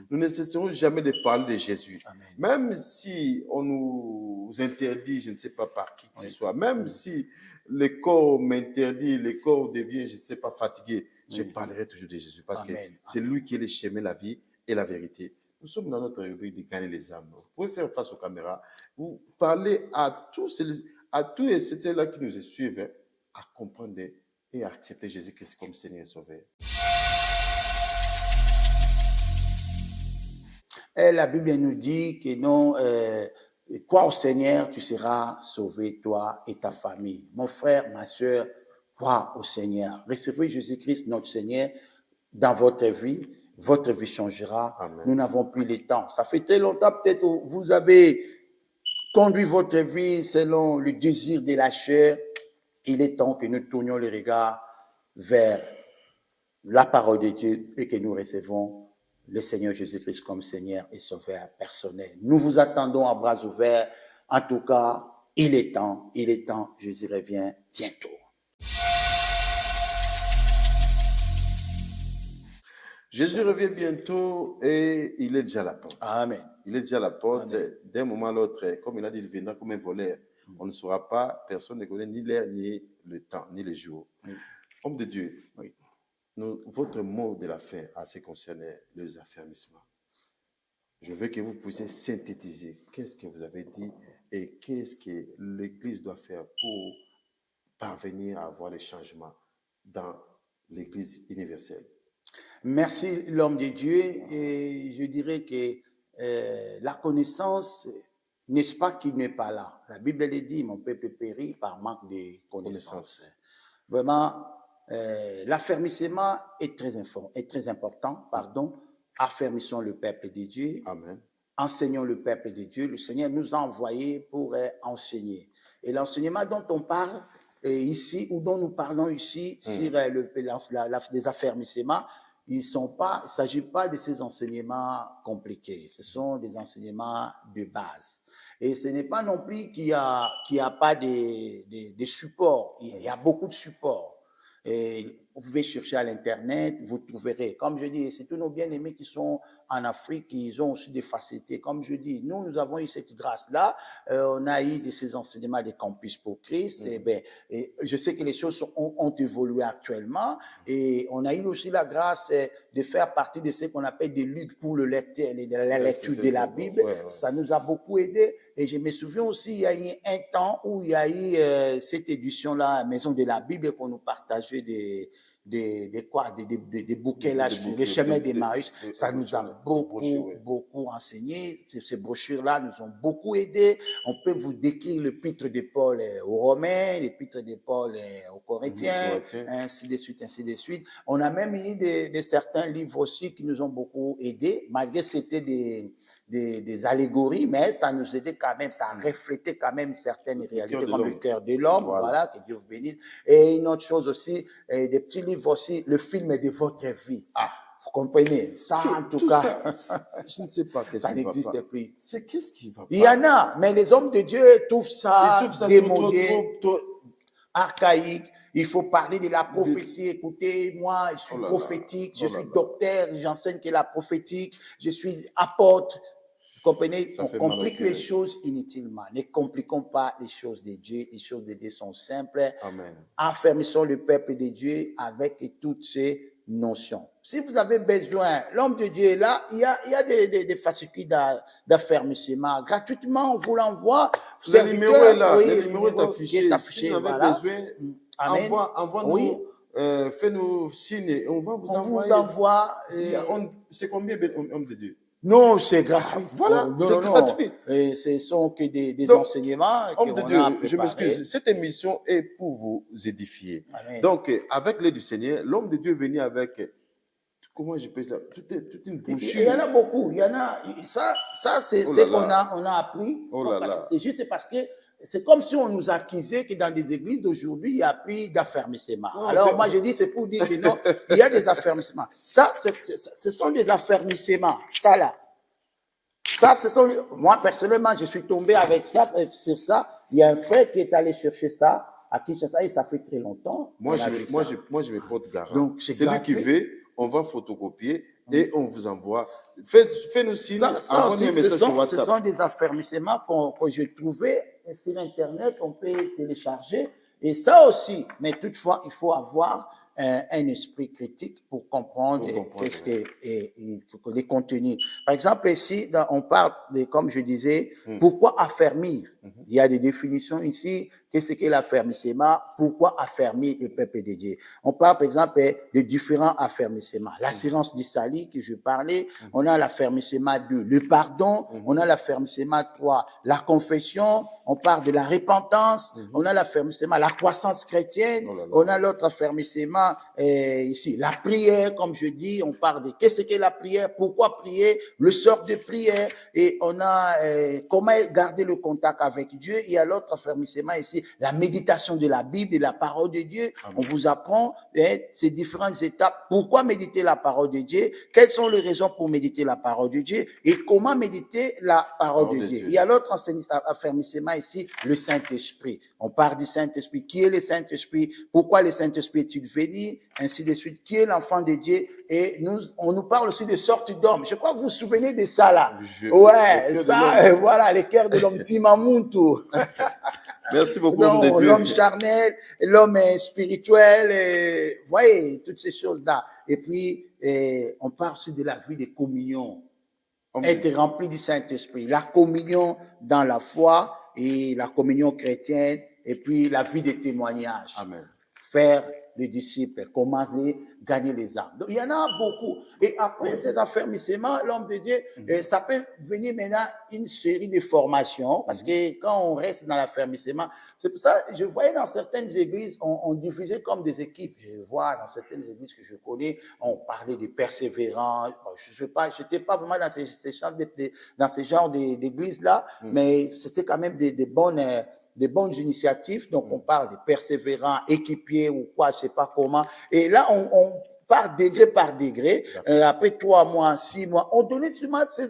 Nous ne cesserons jamais de parler de Jésus. Amen. Même si on nous interdit, je ne sais pas par qui que ce soit, même si le corps m'interdit, le corps devient, je ne sais pas, fatigué, je parlerai toujours de Jésus parce que c'est lui qui est le chemin, la vie et la vérité. Nous sommes dans notre rubrique de gagner les âmes. Vous pouvez faire face aux caméras, vous parlez à tous et ceux-là qui nous suivent à comprendre et à accepter Jésus-Christ comme Seigneur et Sauveur. Et la Bible nous dit que non, crois au Seigneur, tu seras sauvé, toi et ta famille. Mon frère, ma soeur, crois au Seigneur. Recevez Jésus-Christ, notre Seigneur, dans votre vie votre vie changera. Amen. Nous n'avons plus le temps. Ça fait très longtemps, peut-être, vous avez conduit votre vie selon le désir de la chair. Il est temps que nous tournions les regards vers la parole de Dieu et que nous recevons le Seigneur Jésus-Christ comme Seigneur et Sauveur personnel. Nous vous attendons à bras ouverts. En tout cas, il est temps, Jésus revient bientôt. Jésus revient bientôt et il est déjà à la porte. Amen. Il est déjà à la porte. Amen. D'un moment à l'autre, comme il a dit, il viendra comme un voleur. On ne saura pas, personne ne connaît ni l'heure, ni le temps, ni les jours. Oui. Homme de Dieu, Oui. Votre mot de la fin en ce qui concerne les affermissements. Je veux que vous puissiez synthétiser qu'est-ce que vous avez dit et qu'est-ce que l'Église doit faire pour parvenir à avoir les changements dans l'Église universelle. Merci l'homme de Dieu et je dirais que la connaissance, n'est-ce pas qu'il n'est pas là. La Bible elle dit, mon peuple périt par manque de connaissance. Vraiment, l'affermissement est très important. Affermissons le peuple de Dieu. Amen. Enseignons le peuple de Dieu. Le Seigneur nous a envoyés pour enseigner. Et l'enseignement dont on parle ici, ou dont nous parlons ici, sur les affermissements, il ne s'agit pas de ces enseignements compliqués. Ce sont des enseignements de base. Et ce n'est pas non plus qu'il y a pas de supports. Il y a beaucoup de supports. Et vous pouvez chercher à l'Internet, vous trouverez. Comme je dis, c'est tous nos bien-aimés qui sont en Afrique, ils ont aussi des facilités. Comme je dis, nous avons eu cette grâce-là. On a eu de ces enseignements des campus pour Christ. Et je sais que les choses ont évolué actuellement. Et on a eu aussi la grâce de faire partie de ce qu'on appelle des luttes pour le lecteur, la lecture de la Bible. Ouais. Ça nous a beaucoup aidé. Et je me souviens aussi, il y a eu un temps où il y a eu cette édition-là, Maison de la Bible, qu'on nous partageait des bouquets là, les chemins d'Emmaüs. Ça nous a beaucoup enseigné. Ces brochures-là nous ont beaucoup aidé. On peut vous décrire l'épître de Paul aux Romains, l'épître de Paul aux Corinthiens, ainsi de suite, ainsi de suite. On a même eu de certains livres aussi qui nous ont beaucoup aidé, malgré que c'était des allégories, mais ça nous aidait quand même, ça reflétait quand même certaines réalités comme le cœur de l'homme, voilà, que Dieu vous bénisse. Et une autre chose aussi, des petits livres aussi, le film de votre vie. Vous comprenez? Ça, en tout cas, je ne sais pas qu'est-ce ça qui va n'existe pas. plus. C'est qu'est-ce qui va pas? Il y en a, mais les hommes de Dieu trouvent ça démodé, trop. archaïque. Il faut parler de la prophétie. Écoutez, moi, je suis prophétique, je suis docteur, j'enseigne que la prophétique, je suis apôtre. Vous comprenez? On complique les choses inutilement. Ne compliquons pas les choses de Dieu. Les choses de Dieu sont simples. Amen. Affermissons le peuple de Dieu avec toutes ces notions. Si vous avez besoin, l'homme de Dieu est là, il y a des fascicules d'affermissement. Gratuitement, on vous l'envoie. Le numéro est là. Oui, le numéro est affiché. Si vous avez besoin, envoie-nous. Fais-nous signe et on va vous envoyer. On vous envoie. C'est combien, homme de Dieu? Non, c'est gratuit. Voilà, c'est gratuit. Et ce sont que des enseignements. Homme de Dieu, je m'excuse. Cette émission est pour vous édifier. Amen. Donc, avec l'aide du Seigneur, l'homme de Dieu est venu avec, comment je peux dire ça, toute une brochure. Il y en a beaucoup. Il y en a. Ça c'est ce qu'on a appris. C'est juste parce que c'est comme si on nous accusait que dans des églises d'aujourd'hui, il n'y a plus d'affermissement. Alors, moi, je dis, c'est pour dire que non, il y a des affermissements. Ça, ce sont des affermissements. Ça, là. Ça, moi, personnellement, je suis tombé avec ça, sur ça. Il y a un frère qui est allé chercher ça à Kinshasa et ça fait très longtemps. Moi, je me porte garant. Donc, c'est lui qui veut, on va photocopier et on vous envoie. Fais-nous signe, envoie-nous un message sur WhatsApp. Ce sont des affermissements que j'ai trouvés sur Internet, on peut télécharger. Et ça aussi, mais toutefois, il faut avoir un esprit critique pour comprendre qu'est-ce que les contenus. Par exemple, ici, on parle de, comme je disais, pourquoi affermir. Il y a des définitions ici. Qu'est-ce qu'est l'affermissement? Pourquoi affermir le peuple de Dieu? On parle, par exemple, de différents affermissements. L'assurance du salut que je parlais, on a l'affermissement 2, le pardon, on a l'affermissement 3, la confession, on parle de la repentance, on a l'affermissement, la croissance chrétienne, on a l'autre affermissement ici, la prière, comme je dis, on parle de qu'est-ce qu'est la prière, pourquoi prier, le sort de prière, et on a comment garder le contact avec Dieu. Il y a l'autre affermissement ici, la méditation de la Bible et la parole de Dieu. Amen. On vous apprend ces différentes étapes. Pourquoi méditer la parole de Dieu? Quelles sont les raisons pour méditer la parole de Dieu? Et comment méditer la parole de Dieu? Il y a l'autre affermissement ici, le Saint-Esprit. On parle du Saint-Esprit. Qui est le Saint-Esprit? Pourquoi le Saint-Esprit est-il venu? Ainsi de suite. Qui est l'enfant de Dieu? Et on nous parle aussi de sortes d'hommes. Je crois que vous vous souvenez de ça là. Ouais, ça, voilà, les cœurs de l'homme Timamuntu. Merci beaucoup, l'homme charnel, l'homme spirituel, vous voyez, toutes ces choses-là. Et puis, on parle aussi de la vie de communion. Être rempli du Saint-Esprit. La communion dans la foi et la communion chrétienne, et puis la vie de témoignage. Amen. Faire les disciples, comment gagner les âmes. Donc, il y en a beaucoup. Et après ces affermissements, l'homme de Dieu, ça peut venir maintenant une série de formations, parce que quand on reste dans l'affermissement, c'est pour ça, je voyais dans certaines églises, on divisait comme des équipes. Je vois dans certaines églises que je connais, on parlait des persévérants. Bon, je sais pas, j'étais pas vraiment dans ces genres d'églises-là, mais c'était quand même des bonnes initiatives. Donc, on parle de persévérants, équipiers ou quoi, je sais pas comment. Et là, on part degré par degré. Après 3 mois, 6 mois, on donnait seulement ces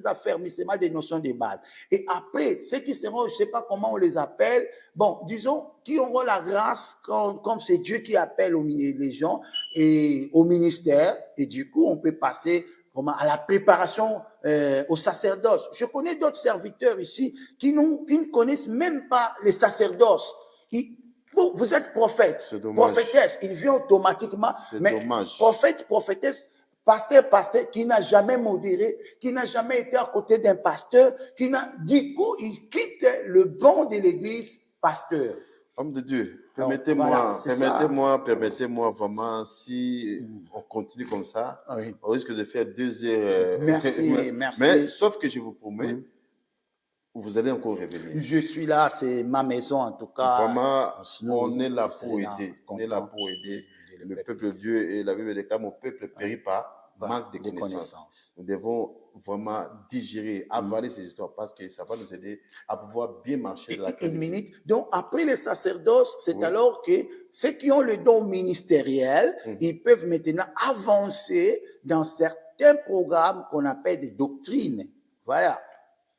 affermissements des notions de base. Et après, ceux qui seront, je sais pas comment on les appelle, bon, disons, qui auront la grâce, comme c'est Dieu qui appelle les gens et au ministère. Et du coup, on peut passer à la préparation au sacerdoce. Je connais d'autres serviteurs ici qui ne connaissent même pas les sacerdoces. Vous êtes prophète, prophétesse, il vient automatiquement. Mais prophète, prophétesse, pasteur, qui n'a jamais modéré, qui n'a jamais été à côté d'un pasteur, du coup, il quitte le banc de l'église pasteur. Homme de Dieu, permettez-moi vraiment, si on continue comme ça, on risque de faire 2 heures. Merci. Mais sauf que je vous promets, vous allez encore revenir. Je suis là, c'est ma maison en tout cas. Vraiment, on est là pour aider. On est là pour aider le peuple de Dieu. Et la Bible déclare, mon peuple périt par manque de connaissances. Nous devons vraiment digérer, avaler ces histoires parce que ça va nous aider à pouvoir bien marcher. Une minute. Donc, après les sacerdoces, c'est alors que ceux qui ont le don ministériel, ils peuvent maintenant avancer dans certains programmes qu'on appelle des doctrines. Voilà.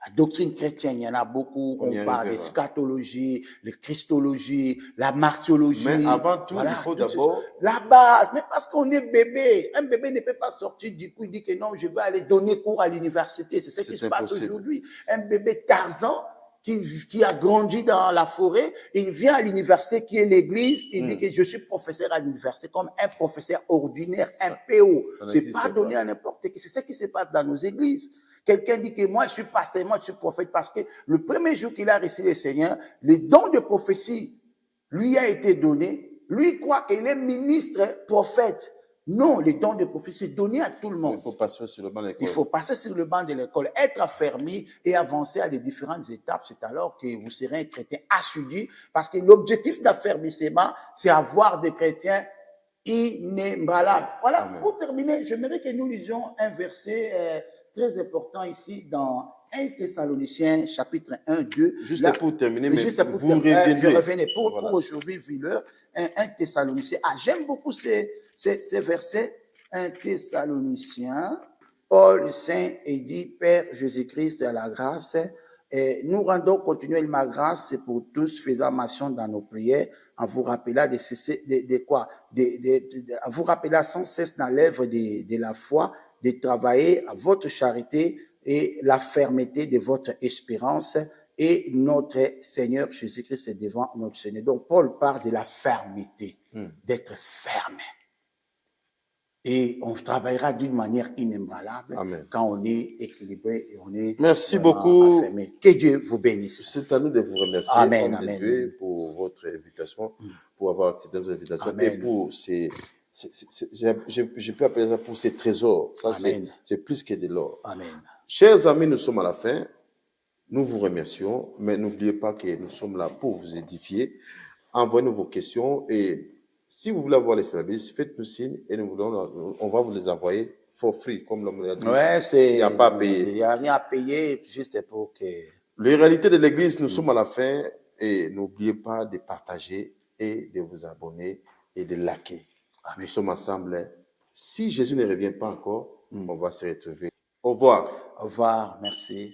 La doctrine chrétienne, il y en a beaucoup. On parle d'eschatologie, de christologie, la martiologie. Mais avant tout, il faut d'abord la base. Mais parce qu'on est bébé, un bébé ne peut pas sortir du coup, il dit que non, je vais aller donner cours à l'université. C'est ce qui se passe aujourd'hui. Un bébé Tarzan qui a grandi dans la forêt, il vient à l'université qui est l'église, il dit que je suis professeur à l'université comme un professeur ordinaire, un PO. C'est pas donné à n'importe qui. C'est ce qui se passe dans nos églises. Quelqu'un dit que moi, je suis pasteur, moi, je suis prophète, parce que le premier jour qu'il a reçu le Seigneur, le don de prophétie lui a été donné. Lui croit qu'il est ministre, prophète. Non, le don de prophétie est donné à tout le monde. Il faut passer sur le banc de l'école. Il faut passer sur le banc de l'école, être affermi et avancer à des différentes étapes. C'est alors que vous serez un chrétien assidu, parce que l'objectif d'affermissement, c'est avoir des chrétiens inébranlables. Voilà, Amen. Pour terminer, j'aimerais que nous lisions un verset très important ici dans 1 Thessaloniciens, chapitre 1, 2. Juste là, pour terminer, mais juste vous reviendrez. Je revenais pour aujourd'hui, vu l'heure. 1 Thessaloniciens. J'aime beaucoup ces versets. 1 Thessaloniciens, Paul le Saint et dit, Père Jésus-Christ, à la grâce, et nous rendons continuellement grâce pour tous, faisant mention dans nos prières, en vous rappelant en vous rappelant sans cesse dans l'œuvre de la foi, de travailler à votre charité et la fermeté de votre espérance et notre Seigneur Jésus-Christ est devant notre Seigneur. Donc, Paul parle de la fermeté, d'être ferme. Et on travaillera d'une manière inébranlable Amen. quand on est équilibré et on est Merci vraiment beaucoup. affermé. Que Dieu vous bénisse. C'est à nous de vous remercier, Amen, homme de amen, Dieu, amen. pour votre invitation, pour avoir accepté notre invitation et Amen. pour je peux appeler ça pour ces trésors. Ça, Amen. c'est plus que de l'or. Amen. Chers amis, nous sommes à la fin. Nous vous remercions, mais n'oubliez pas que nous sommes là pour vous édifier. Envoyez-nous vos questions et si vous voulez avoir les services, faites-nous signe et on va vous les envoyer for free, comme l'homme l'a dit. Ouais, Il n'y a pas à payer. Il n'y a rien à payer, juste pour que. Les réalités de l'Église, nous sommes à la fin et n'oubliez pas de partager et de vous abonner et de liker. Nous sommes ensemble. Si Jésus ne revient pas encore, on va se retrouver. Au revoir. Au revoir, merci.